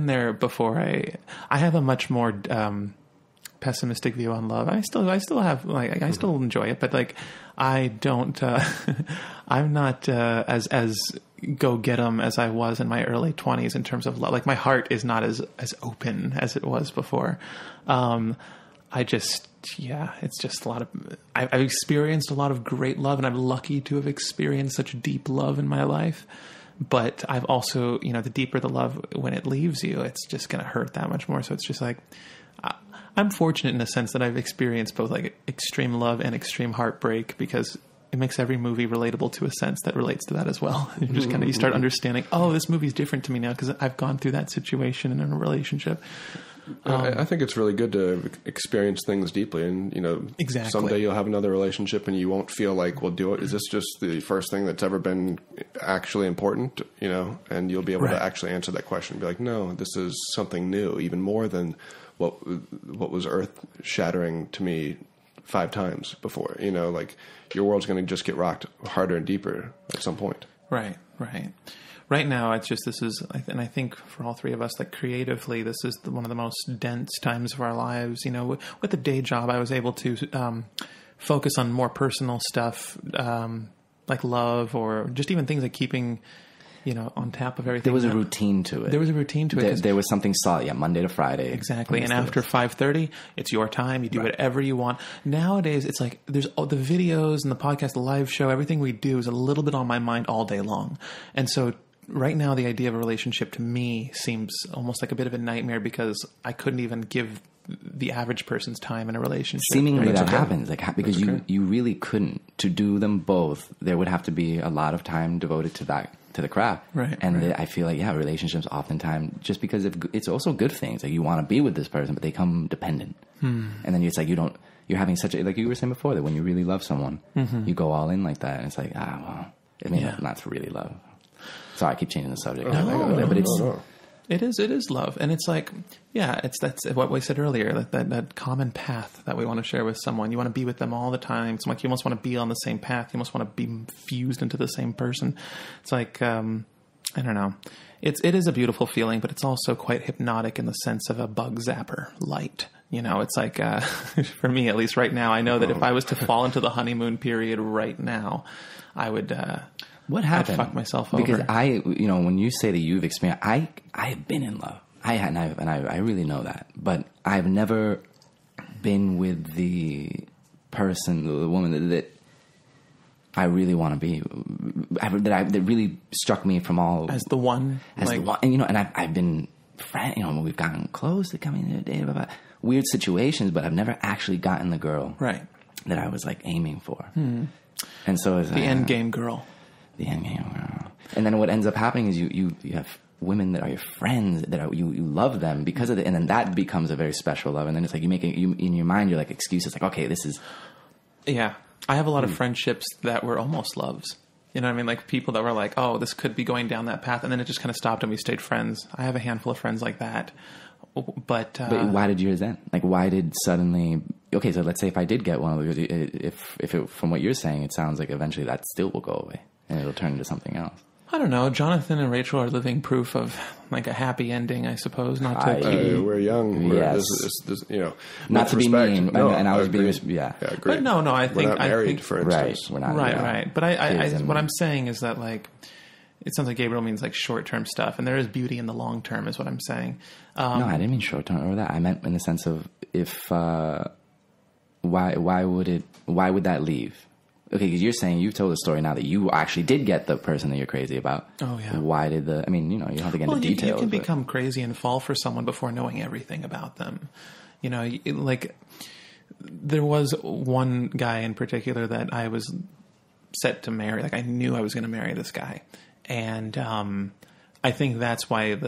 there before. I have a much more pessimistic view on love. I still have I still enjoy it, but like I don't. I'm not as go get 'em as I was in my early 20s in terms of love. Like, my heart is not as open as it was before. It's just a lot of, I've experienced a lot of great love, and I'm lucky to have experienced such deep love in my life. But I've also, the deeper the love, when it leaves you, it's just going to hurt that much more. So it's just like, I'm fortunate in the sense that I've experienced both like extreme love and extreme heartbreak, because it makes every movie relatable to a sense that relates to that as well. You just you start understanding, oh, this movie's different to me now because I've gone through that situation in a relationship. I think it's really good to experience things deeply, and exactly. Someday you'll have another relationship, and you won't feel like, well, is this just the first thing that's ever been actually important? And you'll be able to actually answer that question and be like, no, this is something new, even more than what was earth shattering to me 5 times before. Like, your world's going to just get rocked harder and deeper at some point. Right. Right now, it's just, and I think for all three of us, like, creatively, this is one of the most dense times of our lives. With the day job, I was able to focus on more personal stuff, like love, or just even things like keeping on top of everything. There was a routine to it. There was a routine to it. There was something solid. Yeah, Monday to Friday. Exactly. And after 5:30, it's your time. You do whatever you want. Nowadays, it's like there's all the videos and the podcast, the live show, everything we do is a little bit on my mind all day long. And so right now, the idea of a relationship to me seems almost like a bit of a nightmare because I couldn't even give the average person's time in a relationship. Seemingly that happens, because you really couldn't. To do them both, there would have to be a lot of time devoted to the craft. Right. And I feel like, relationships oftentimes, just because it's also good things. Like you want to be with this person, but they come dependent. And then it's like you're having such a, like you were saying before, that when you really love someone, you go all in like that. And it's like, that's really love. Sorry, I keep changing the subject. But it's... It is love. And it's like, that's what we said earlier, that common path that we want to share with someone. You want to be with them all the time. It's like you almost want to be on the same path. You almost want to be fused into the same person. It's like, I don't know. It is a beautiful feeling, but it's also quite hypnotic in the sense of a bug zapper light. It's like, for me, at least right now, I know that if I was to fall into the honeymoon period right now, I would... What happened? I'd fuck myself over. Because when you say that you've experienced, I have been in love. I really know that. But I've never been with the person, the woman that I really want to be. That really struck me from all as the one. The one, and I've been we've gotten close to coming to a date about weird situations, but I've never actually gotten the girl that I was like aiming for. And so it's the end game girl. The end game. And then what ends up happening is you have women that are your friends you love them because of it, and then that becomes a very special love. And then it's like you in your mind you're like excuses like, okay, this is. Yeah, I have a lot of friendships that were almost loves. You know what I mean? Like people that were like, oh, this could be going down that path, and then it just kind of stopped and we stayed friends. I have a handful of friends like that. But why did yours end? Like, why did suddenly? Okay, so let's say if I did get one of those, if from what you're saying, it sounds like eventually that still will go away. And it'll turn into something else. I don't know. Jonathan and Rachel are living proof of like a happy ending, I suppose. Not to we're young. Yes. Not to be mean. No, and I was being agree. But no. I think we're not married, for instance. Right. We're not. Right. But I what I'm saying is that like it sounds like Gabriel means like short term stuff, and there is beauty in the long term, is what I'm saying. No, I didn't mean short term or that. I meant in the sense of if why would that leave? Okay, because you're saying you've told the story now that you actually did get the person that you're crazy about. Oh, yeah. Why did you don't have to get into details. You can become crazy and fall for someone before knowing everything about them. Like there was one guy in particular that I was set to marry. Like I knew I was going to marry this guy. And I think that's why it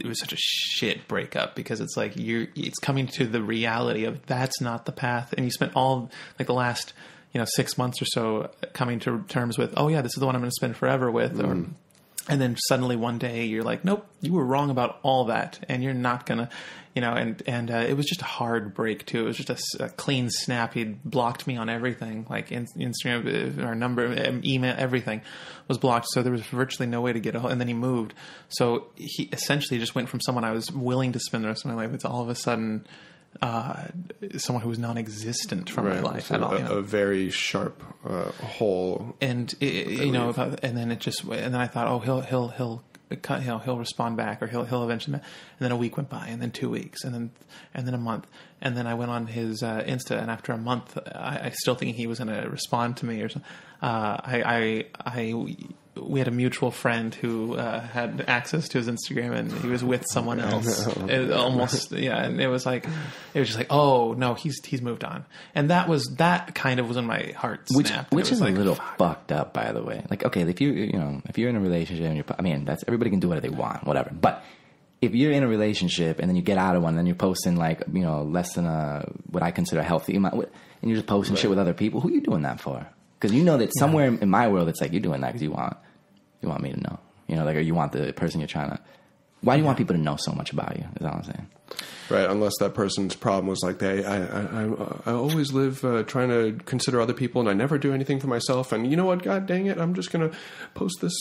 was such a shit breakup, because it's like it's coming to the reality of that's not the path. And you spent all like the last 6 months or so coming to terms with, oh yeah, this is the one I'm going to spend forever with. And then suddenly one day you're like, nope, you were wrong about all that. And you're not going to, and it was just a hard break too. It was just a clean snap. He'd blocked me on everything, like Instagram, our number, email, everything was blocked. So there was virtually no way to get a hold. And then he moved. So he essentially just went from someone I was willing to spend the rest of my life with to all of a sudden, someone who was non-existent from my life. So a very sharp hole. And and then I thought, oh, he'll respond back, or he'll eventually. And then a week went by, and then 2 weeks, and then a month, and then I went on his Insta, and after a month, I still thinking he was going to respond to me or something. We had a mutual friend who had access to his Instagram, and he was with someone else. And it was just like, oh no, he's moved on, and that kind of was when my heart snapped. Which is like, a little fucked up, by the way. Like, okay, if you're in a relationship, and that's everybody can do whatever they want, whatever. But if you're in a relationship and then you get out of one, and then you're posting like less than what I consider a healthy amount, and you're just posting shit with other people, who are you doing that for? Because that somewhere in my world, it's like you're doing that because you want me to know, or you want the person you're trying to. Why do you want people to know so much about you? Is all I'm saying. Right, unless that person's problem was like, I always live trying to consider other people, and I never do anything for myself. And you know what? God dang it, I'm just going to post this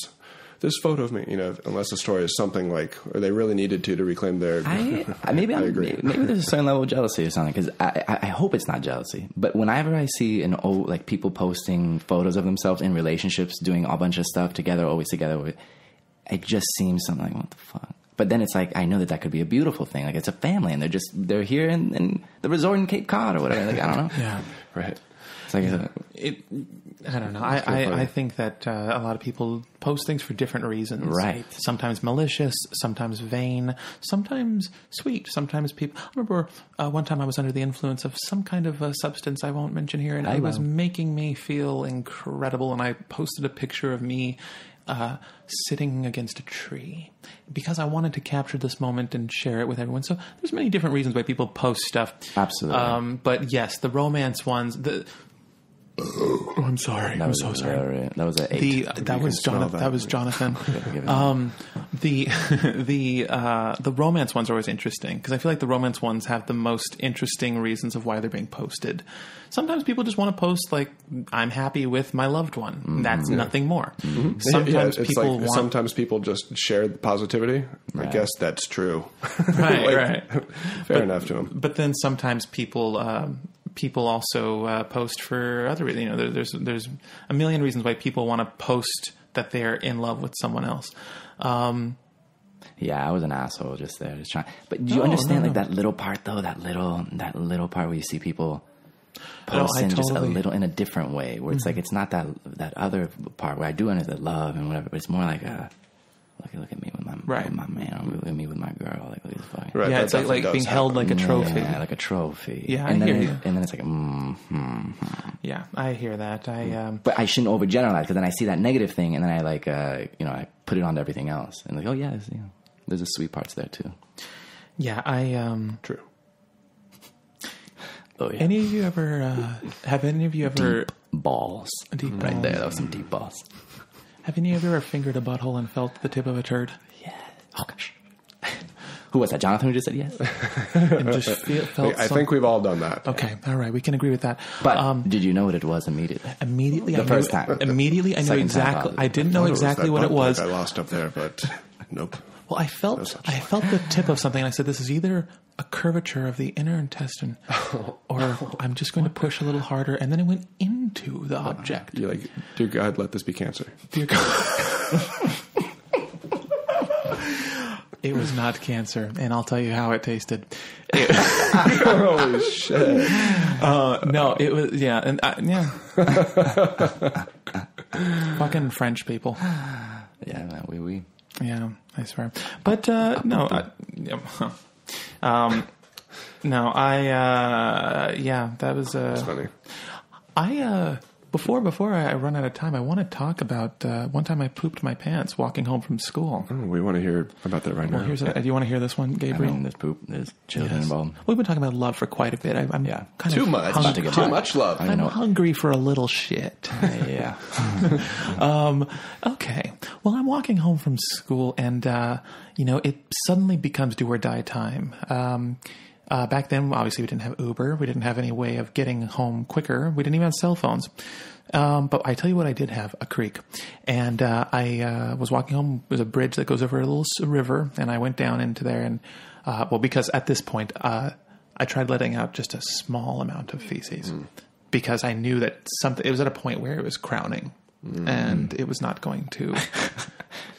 this photo of me, unless the story is something like, or they really needed to reclaim their. Maybe I agree. Maybe there's a certain level of jealousy or something, because I hope it's not jealousy. But whenever I see people posting photos of themselves in relationships, doing a bunch of stuff together, always together, it just seems something like, what the fuck? But then it's like, I know that could be a beautiful thing. Like, it's a family, and they're here in the resort in Cape Cod or whatever. Like, I don't know. Yeah, right. It's like I don't know. I think that a lot of people post things for different reasons. Right. Sometimes malicious, sometimes vain, sometimes sweet. Sometimes people. I remember one time I was under the influence of some kind of substance I won't mention here, and it was making me feel incredible. And I posted a picture of me sitting against a tree because I wanted to capture this moment and share it with everyone. So there's many different reasons why people post stuff. Absolutely. But yes, the romance ones. I'm sorry. I'm so sorry. That was an 8. That was Jonathan. The romance ones are always interesting because I feel like the romance ones have the most interesting reasons of why they're being posted. Sometimes people just want to post like, I'm happy with my loved one. Mm-hmm. That's nothing more. Mm-hmm. Sometimes people just share the positivity. Right. I guess that's true. Right. Fair enough to them. But then sometimes people also post for other reasons. There's a million reasons why people want to post that they're in love with someone else. Yeah, I was an asshole just there, just trying. But do you understand that little part though? That little part where you see people posting just a little in a different way, where it's like it's not that other part where I do understand love and whatever, but it's more like look at me with my man, or look at me with my girl. Like, look at this fucking. Right, yeah, it's like being held like a trophy. Yeah, like a trophy. Yeah, and I then hear you. And then it's like, Yeah, I hear that. But I shouldn't overgeneralize, because then I see that negative thing, and then I I put it onto everything else, and like, oh yeah, there's the sweet parts there too. Yeah, True. Oh yeah. Have any of you ever deep balls? Deep right balls. there. That was some deep balls. Have any of you ever fingered a butthole and felt the tip of a turd? Yeah. Oh gosh. Who was that? Jonathan who just said yes? And just felt. I think we've all done that. Okay, all right, we can agree with that. But did you know what it was immediately? Immediately, first time. Immediately, I knew exactly. I didn't know exactly what it was. I lost up there, but nope. Well, I felt the tip of something, and I said, "This is either a curvature of the inner intestine, or I'm just going to push a little harder." And then it went into the object. You're like, dear God, let this be cancer. Dear God. It was not cancer, and I'll tell you how it tasted. Holy shit! No, it was fucking French people. Yeah, we. Yeah, I swear. But that was. That's funny. Before I run out of time, I want to talk about one time I pooped my pants walking home from school. Oh, we want to hear about that right now. Do you want to hear this one, Gabriel? There's poop. There's children involved. We've been talking about love for quite a bit. I'm kind too of much. Too much love. I'm hungry for a little shit. Yeah. Okay. Well, I'm walking home from school, and it suddenly becomes do or die time. Back then, obviously, we didn't have Uber. We didn't have any way of getting home quicker. We didn't even have cell phones. But I tell you what I did have, a creek. And I was walking home. There's a bridge that goes over a little river, and I went down into there. And, because at this point, I tried letting out just a small amount of feces because I knew that it was at a point where it was crowning. And it was not going to.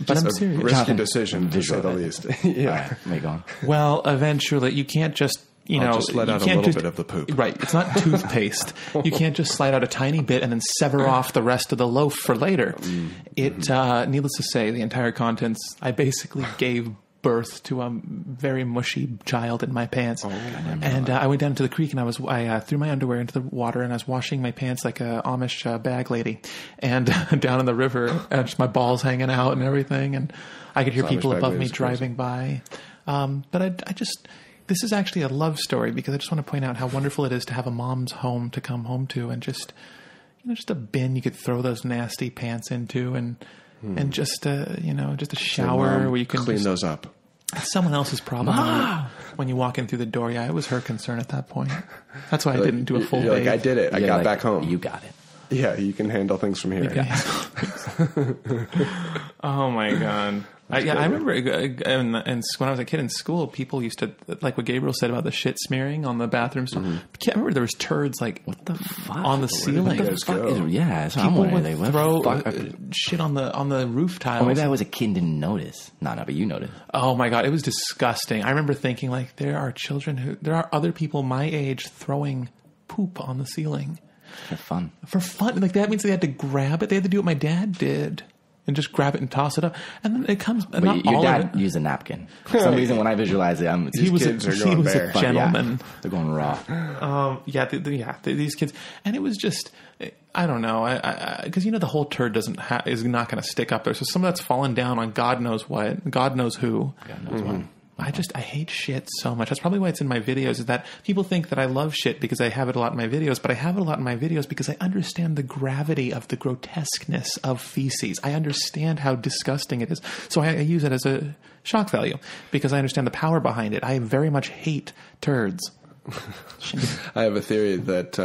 But I'm serious. Risky decision, to say the least. Yeah. Right, go on. Well, eventually, you can't just, just let out a little bit of the poop. Right. It's not toothpaste. You can't just slide out a tiny bit and then sever off the rest of the loaf for later. It, needless to say, the entire contents, I basically gave birth to a very mushy child in my pants. And I went down to the creek, and I threw my underwear into the water, and I was washing my pants like a Amish bag lady. And down in the river, just my balls hanging out and everything. And I could hear people above me driving by. But this is actually a love story, because I just want to point out how wonderful it is to have a mom's home to come home to, and just a bin you could throw those nasty pants into, and just a shower where you can clean those up. It's someone else's problem when you walk in through the door. Yeah, it was her concern at that point. That's why I didn't do a full bathe. I did it. I got back home. You got it. Yeah, you can handle things from here. Oh my god. I remember when I was a kid in school, people used to, like what Gabriel said about the shit smearing on the bathrooms. I can't remember, there was turds like What the fuck? on the ceiling. What the fuck is, yeah, that's what I'm People wondering. would throw shit on the roof tiles. Or maybe I was a kid and didn't notice. No, but you noticed. Oh my god, it was disgusting. I remember thinking, like, there are other people my age throwing poop on the ceiling. For fun. For fun. Like, that means they had to grab it. They had to do what my dad did. And just grab it and toss it up. And then it comes... But not your all dad of it. used a napkin. For some reason, when I visualize it, He was a bare. gentleman. They're going raw. These kids. And it was just... I don't know. Because, the whole turd is not going to stick up there. So some of that's fallen down on God knows what. God knows who. God knows what. I hate shit so much. That's probably why it's in my videos, is that people think that I love shit because I have it a lot in my videos, but I have it a lot in my videos because I understand the gravity of the grotesqueness of feces. I understand how disgusting it is. So I use it as a shock value because I understand the power behind it. I very much hate turds. I have a theory that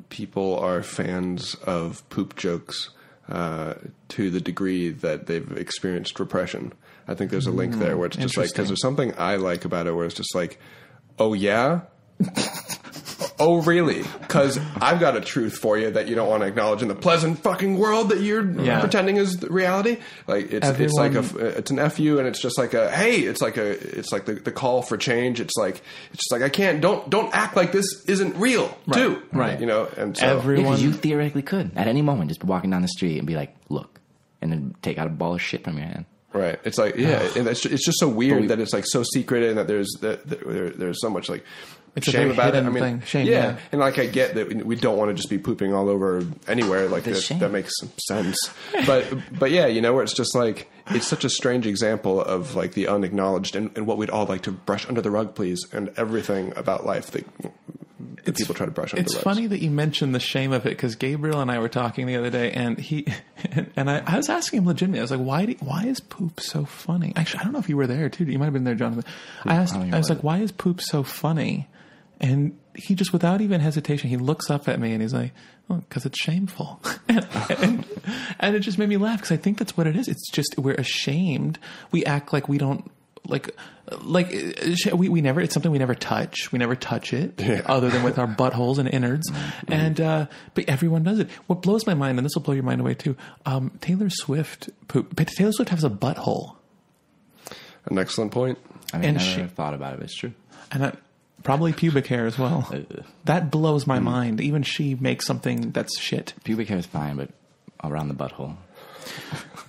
people are fans of poop jokes to the degree that they've experienced repression. I think there's a link there where it's just like, because there's something I like about it where it's just like, oh yeah? Oh really? Because I've got a truth for you that you don't want to acknowledge in the pleasant fucking world that you're pretending is reality. Like it's an FU, and it's just like a hey. It's like the call for change. It's just like I can't don't act like this isn't real too. Right. And so Everyone, you theoretically could at any moment just be walking down the street and be like, look, and then take out a ball of shit from your hand. Right. It's like, and it's just so weird that it's like so secret and that there's so much like shame about it. I mean, shame, yeah. And like I get that we don't want to just be pooping all over anywhere. Like that makes sense. But yeah, where it's just like, it's such a strange example of like the unacknowledged and what we'd all like to brush under the rug, please, and everything about life that people try to brush under the rug. It's funny that you mentioned the shame of it, because Gabriel and I were talking the other day, and I was asking him legitimately. I was like, why is poop so funny? Actually, I don't know if you were there too. You might have been there, Jonathan. I was like, why is poop so funny? And he just, without even hesitation, he looks up at me and he's like, oh, because it's shameful. and it just made me laugh, because I think that's what it is. It's just, we're ashamed. We act like we don't, we never, it's something we never touch. We never touch it other than with our buttholes and innards. And, but everyone does it. What blows my mind, and this will blow your mind away too. Taylor Swift has a butthole. An excellent point. I mean, I never thought about it, but it's true. And probably pubic hair as well. That blows my mind. Even she makes something that's shit. Pubic hair is fine, but around the butthole.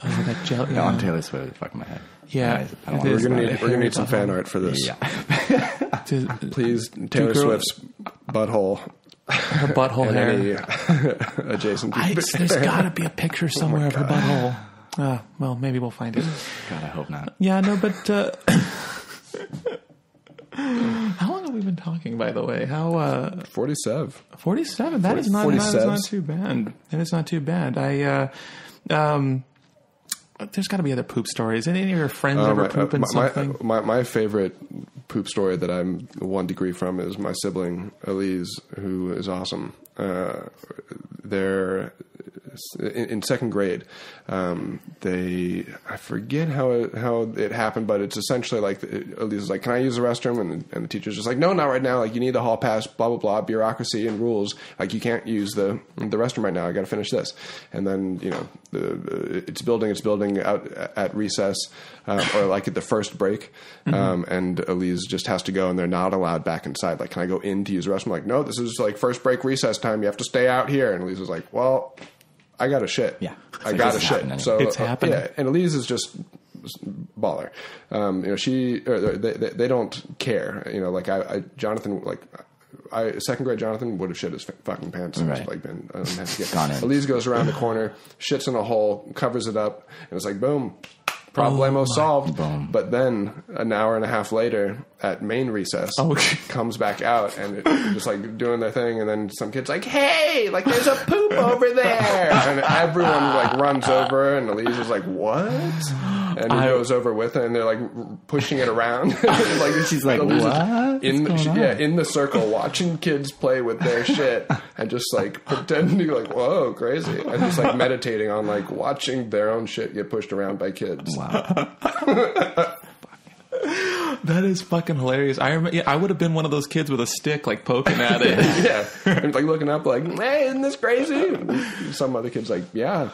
Oh, that gel. No, on Taylor Swift, it's fucking my head. Yeah, we're gonna need some fan art for this. Yeah. Please, Taylor Swift's butthole. Her butthole hair. Adjacent. There's got to be a picture somewhere of her butthole. Well, maybe we'll find it. God, I hope not. Yeah, no, but how long have we been talking, by the way? 47. 47. That is not too bad. That is not too bad. There's got to be other poop stories. Any of your friends ever poop in something? My favorite poop story that I'm 1 degree from is my sibling, Elise, who is awesome. They're in second grade. I forget how it happened, but it's essentially like Elise is like, "Can I use the restroom?" And the teacher's just like, "No, not right now. Like, you need the hall pass. Blah blah blah. Bureaucracy and rules. Like, you can't use the restroom right now. I got to finish this." And then it's building out at recess or like at the first break, and Elise just has to go, and they're not allowed back inside. Like, "Can I go in to use the restroom?" Like, "No, this is like first break recess time. You have to stay out here." And Elise is like, "Well, I got to shit. Yeah, I got to shit." So it's happening. Yeah, and Elise is just baller. They don't care. Jonathan, second grade Jonathan would have shit his fucking pants. And right. Gone in. Elise goes around the corner, shits in a hole, covers it up, and it's like, boom. Problemo solved. Boom. But then an hour and a half later at main recess, comes back out and just like doing their thing, and then some kid's like, "Hey, like there's a poop over there," and everyone like runs over, and Elise is like, "What?" And he goes over with it, and they're like pushing it around. Like She's like, what? In the circle, watching kids play with their shit, and just like pretending like, whoa, crazy, and just like meditating on like watching their own shit get pushed around by kids. Wow. That is fucking hilarious. I remember, I would have been one of those kids with a stick, like poking at it. Yeah, and like looking up, like, hey, isn't this crazy? Some other kid's like, yeah.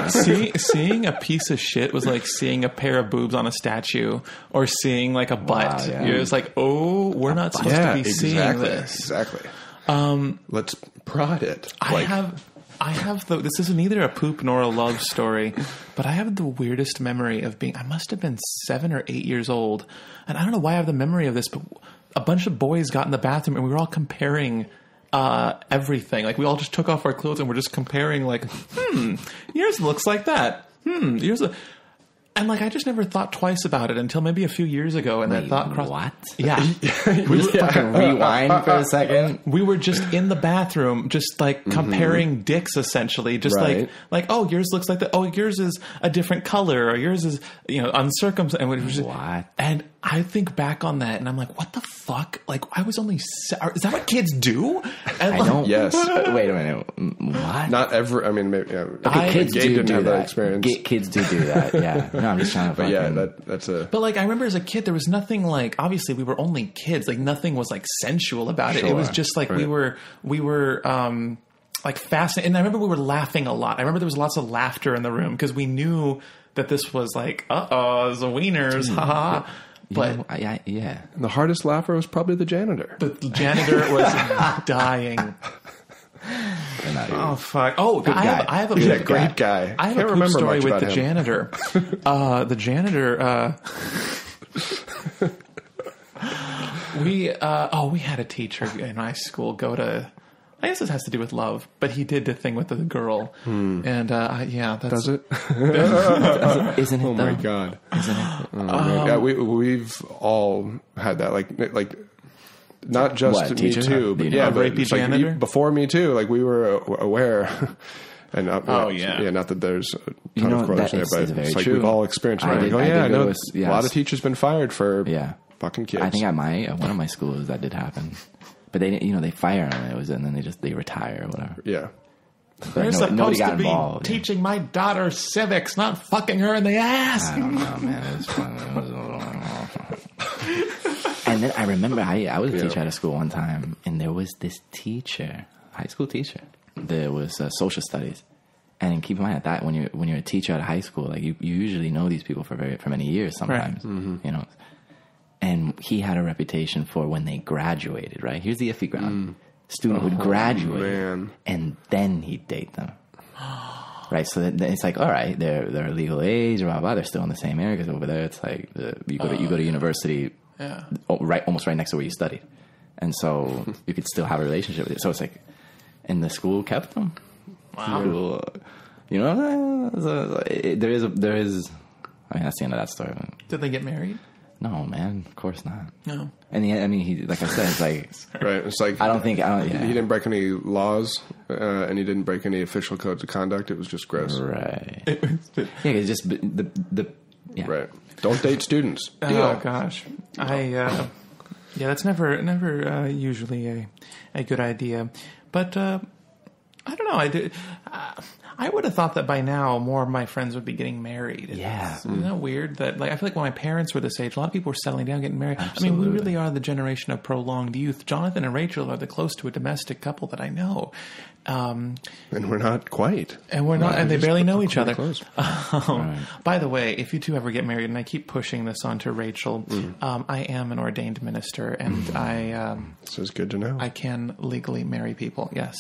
Seeing a piece of shit was like seeing a pair of boobs on a statue, or seeing like a butt. Wow, yeah. You're just like, oh, we're not supposed to be seeing this. Exactly. Let's prod it. I have this isn't either a poop nor a love story, but I have the weirdest memory of I must have been 7 or 8 years old. And I don't know why I have the memory of this, but a bunch of boys got in the bathroom and we were all comparing everything. Like we all just took off our clothes and we're just comparing like, yours looks like that. And like I just never thought twice about it until maybe a few years ago, and that thought crossed. What? Yeah, We just fucking rewind for a second. we were just in the bathroom, just like comparing dicks, essentially. Just Right. like, oh, yours looks like that. Oh, yours is a different color, or yours is uncircumcised. And, What? and I think back on that, and I'm like, what the fuck? Like I was only. Is that what kids do? And I don't. Yes. Wait a minute. What? Not ever. I mean, maybe, Okay, kids Gabe do didn't have that that. experience. Kids do that. Yeah. No, I'm just trying to. But yeah, that's a. But like I remember as a kid, there was nothing like. Obviously, we were only kids. Like nothing was like sensual about it. It was just like we were like fascinated. And I remember we were laughing a lot. I remember there was lots of laughter in the room because we knew that this was like, there's a wieners, haha. But yeah. And the hardest laugher was probably the janitor. the janitor was dying. Oh fuck! Oh, I have a great guy. I have Can't a poop remember story much with about the him. janitor. The janitor. We had a teacher in my school go to. I guess this has to do with love, but he did the thing with the girl, and that's. Does it? Isn't it? Oh my god! Isn't it? Yeah, we've all had that. Like not just What, Me teacher? Too, but A but rapey it's like janitor? before Me Too, like we were aware. And not that there's a ton of quotes there, but very it's like true. we've all experienced it. I Like, did- oh I yeah, I did go know to- a lot of teachers been fired for Yeah. fucking kids. I think at one of my schools that did happen, but they didn't. They fire them. And then they retire or whatever. Yeah. But They're nobody supposed got to be involved. teaching my daughter civics, not fucking her in the ass. I don't know, man. It was fun. And then I remember I was a teacher at a school one time, and there was this teacher, high school teacher. There was social studies, and keep in mind that when you're a teacher at a high school, like you usually know these people for many years sometimes, And he had a reputation for when they graduated. Right, here's the iffy ground: student would graduate, man. and then he'd date them. Right, so then it's like, all right, they're legal age, blah blah. They're still in the same area because over there it's like you go to university, almost right next to where you studied, and so you could still have a relationship with it. So it's like, and the school kept them. Wow, you know, there is. I mean, that's the end of that story. Did they get married? No, man, of course not. No. And he, like I said, it's like Right. It's like He he didn't break any laws, and he didn't break any official codes of conduct. It was just gross. Right. Yeah, it's just the Right. Don't date students. Deal. Oh gosh, that's never usually a good idea. But I don't know. I would have thought that by now more of my friends would be getting married. Yeah. Isn't that weird? That I feel like when my parents were this age, a lot of people were settling down, getting married. Absolutely. I mean, we really are the generation of prolonged youth. Jonathan and Rachel are the close to a domestic couple that I know. And we're not quite. And we're not, and they barely know each other. Close. By the way, if you two ever get married, and I keep pushing this onto Rachel, I am an ordained minister, and This is good to know. I can legally marry people. Yes,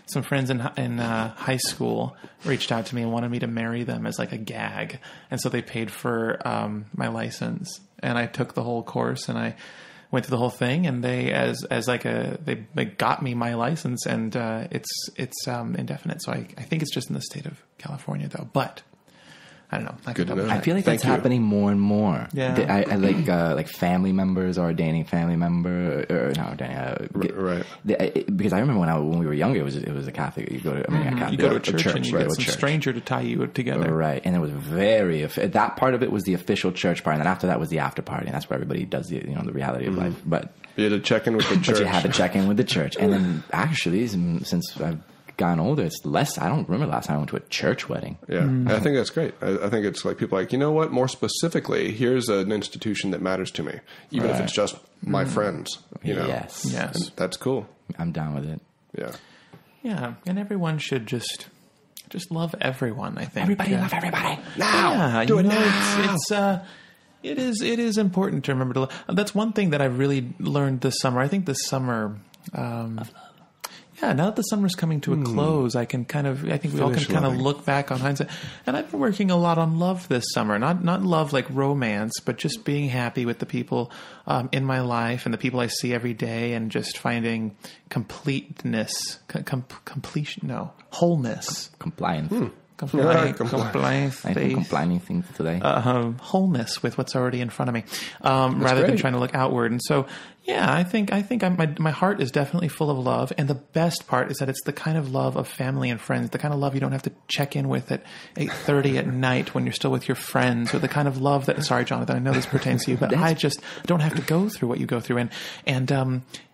some friends in high school reached out to me and wanted me to marry them as like a gag, and so they paid for my license, and I took the whole course, and I went through the whole thing, and they they got me my license, and it's indefinite. So I think it's just in the state of California though. But I don't know. Good to know. I feel like Thank that's you. happening more and more. Yeah. I like family members or dating family member or no, Right. Because I remember when we were younger, it was a Catholic. You go to You go to a church and you right, get some stranger to tie you together. Right, and it was that part of it was the official church part, and then after that was the after party, and that's where everybody does the reality of life. But You had to check in with the church. But you had to check in with the church, and then actually, since I've gotten older, it's less. I don't remember last time I went to a church wedding. Yeah, I think that's great. I think it's like people are like, you know what? More specifically, here's an institution that matters to me, even if it's just my friends. You know, Yes, and that's cool. I'm down with it. Yeah, Yeah, and everyone should just love everyone. I think Everybody love everybody. Yeah, do it now. It is important to remember to love. That's one thing that I've really learned this summer. I think this summer. Now that the summer's coming to a close, I think we all can kind of look back on hindsight. And I've been working a lot on love this summer. Not love like romance, but just being happy with the people in my life and the people I see every day, and just finding completeness, wholeness. Compliance. Compliance. I think complaining things today. Wholeness with what's already in front of me, rather than trying to look outward. And so, yeah, I think my heart is definitely full of love. And the best part is that it's the kind of love of family and friends, the kind of love you don't have to check in with at 8:30 at night when you're still with your friends, or the kind of love that, sorry, Jonathan, I know this pertains to you, but I just don't have to go through what you go through.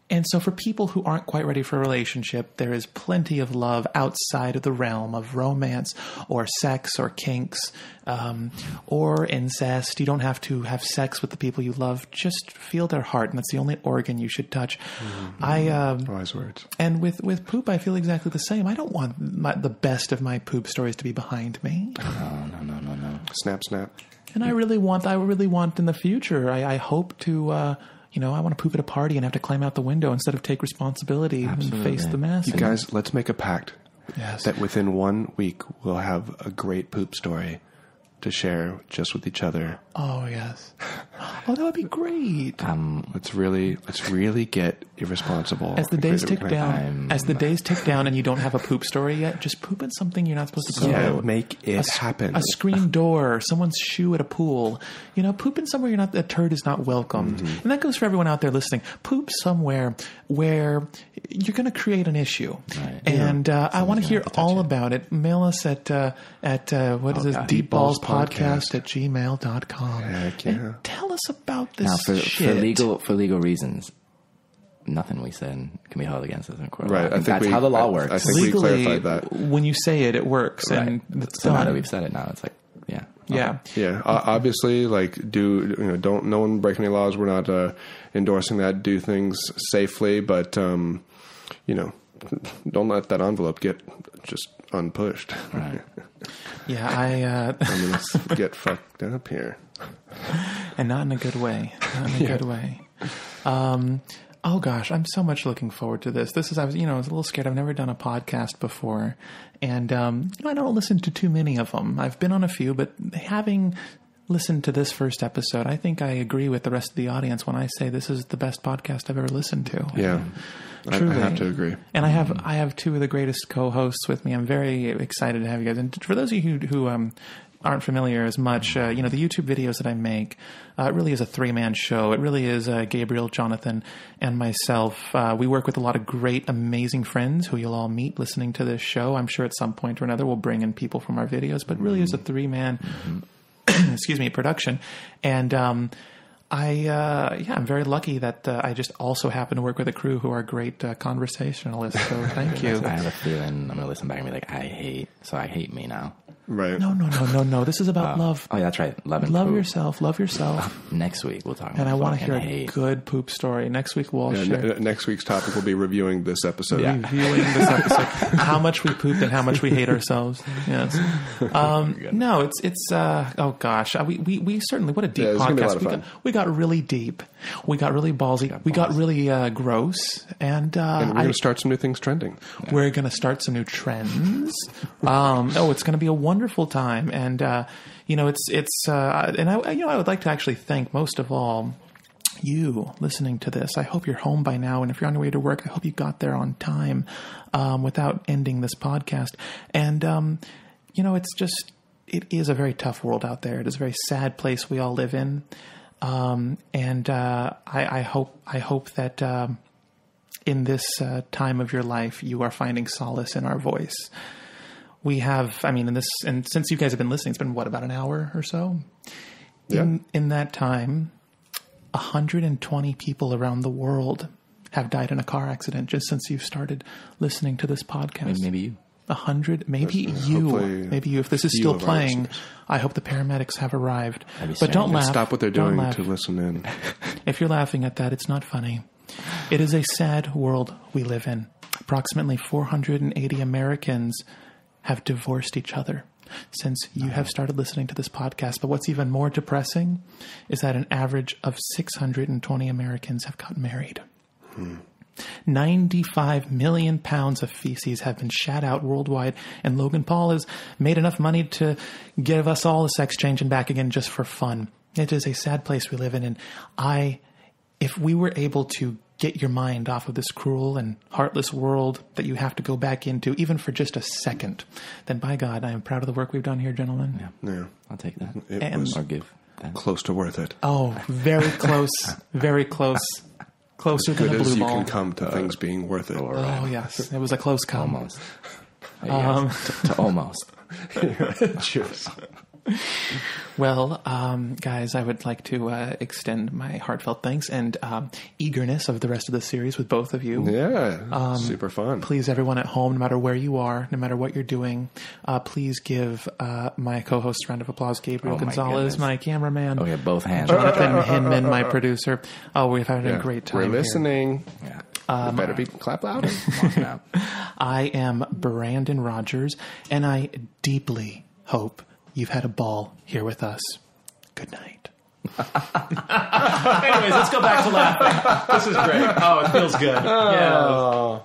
And so for people who aren't quite ready for a relationship, there is plenty of love outside of the realm of romance or sex or kinks or incest. You don't have to have sex with the people you love. Just feel their heart, and that's the only organ you should touch. Wise words. And with poop, I feel exactly the same. I don't want the best of my poop stories to be behind me. No. Snap, snap. And I really want in the future, I hope to... I want to poop at a party and have to climb out the window instead of take responsibility and face the mess. You guys, let's make a pact that within 1 week we'll have a great poop story to share just with each other. Oh, yes. Oh, that would be great. Let's really get irresponsible. As the days tick down and you don't have a poop story yet, just poop in something you're not supposed to poop. Yeah, make it happen. A screen door, someone's shoe at a pool. Poop in somewhere a turd is not welcomed. Mm-hmm. And that goes for everyone out there listening. Poop somewhere where you're going to create an issue. Right. And I want to hear all about it. Mail us at deepballspodcast@gmail.com. Heck yeah. And tell us about this shit. For legal reasons, nothing we said can be held against us in court. Right. I think that's how the law works. I think legally, we clarified that. When you say it, it works. Right. And it's so now done. that we've said it now, it's like, yeah. Yeah. Yeah. Obviously, don't no one break any laws. We're not endorsing that. Do things safely, but don't let that envelope get just unpushed. Right. Yeah, let's get fucked up here. And not in a good way. Good way. Oh gosh, I'm so much looking forward to this. I was a little scared. I've never done a podcast before, and I don't listen to too many of them. I've been on a few, but having listened to this first episode, I think I agree with the rest of the audience when I say this is the best podcast I've ever listened to. Yeah. Truly. I have to agree. And I have two of the greatest co-hosts with me. I'm very excited to have you guys. And for those of you who aren't familiar as much, the YouTube videos that I make, it really is a three-man show. It really is Gabriel, Jonathan, and myself. We work with a lot of great, amazing friends who you'll all meet listening to this show. I'm sure at some point or another we'll bring in people from our videos, but it really is a three-man production. And I'm very lucky that I just also happen to work with a crew who are great conversationalists. So thank you. I have a feeling I'm going to listen back and be like, I hate me now. Right. No. This is about love. Oh, yeah, that's right. Love yourself. Love yourself. Next week we'll talk about and I want to hear a good poop story. Next week we'll all share. Next week's topic will be reviewing this episode. Yeah. Reviewing this episode. How much we poop and how much we hate ourselves. Yes. No, it's oh gosh. We certainly, what a deep podcast. We got really deep. We got really ballsy. We got really gross. And we're going to start some new things trending. Yeah. We're going to start some new trends. It's going to be a wonderful time. And, I would like to actually thank most of all you listening to this. I hope you're home by now. And if you're on your way to work, I hope you got there on time, without ending this podcast. And, it's just, it is a very tough world out there. It is a very sad place we all live in. I hope that in this time of your life, you are finding solace in our voice. We have, and since you guys have been listening, it's been about an hour or so. Yeah. In that time, 120 people around the world have died in a car accident just since you've started listening to this podcast. Maybe you. 100, maybe you. If this is still playing, I hope the paramedics have arrived. But don't laugh. Stop what they're doing to listen in. If you're laughing at that, it's not funny. It is a sad world we live in. Approximately 480 Americans have divorced each other since you have started listening to this podcast. But what's even more depressing is that an average of 620 Americans have gotten married. 95 million pounds of feces have been shat out worldwide, and Logan Paul has made enough money to give us all a sex change and back again just for fun. It is a sad place we live in, and if we were able to get your mind off of this cruel and heartless world that you have to go back into, even for just a second, then by God, I am proud of the work we've done here, gentlemen. Yeah. I'll take that. It was or give that. Close to worth it. Oh, very close. Very close. Closer than a blue ball. Good as you can come to things being worth it. Oh, yes. It was a close call. Almost. To almost. Cheers. Well, guys, I would like to extend my heartfelt thanks and eagerness of the rest of the series with both of you. Yeah, super fun. Please, everyone at home, no matter where you are, no matter what you're doing, please give my co-host a round of applause. Gabriel Gonzalez, my cameraman. Oh, yeah, both hands. Jonathan Hinman, my producer. Oh, we've had a great time. We're listening. Yeah. You better be clap louder. I am Brandon Rogers, and I deeply hope you've had a ball here with us. Good night. Anyways, let's go back to laughing. This is great. Oh, it feels good. Yeah.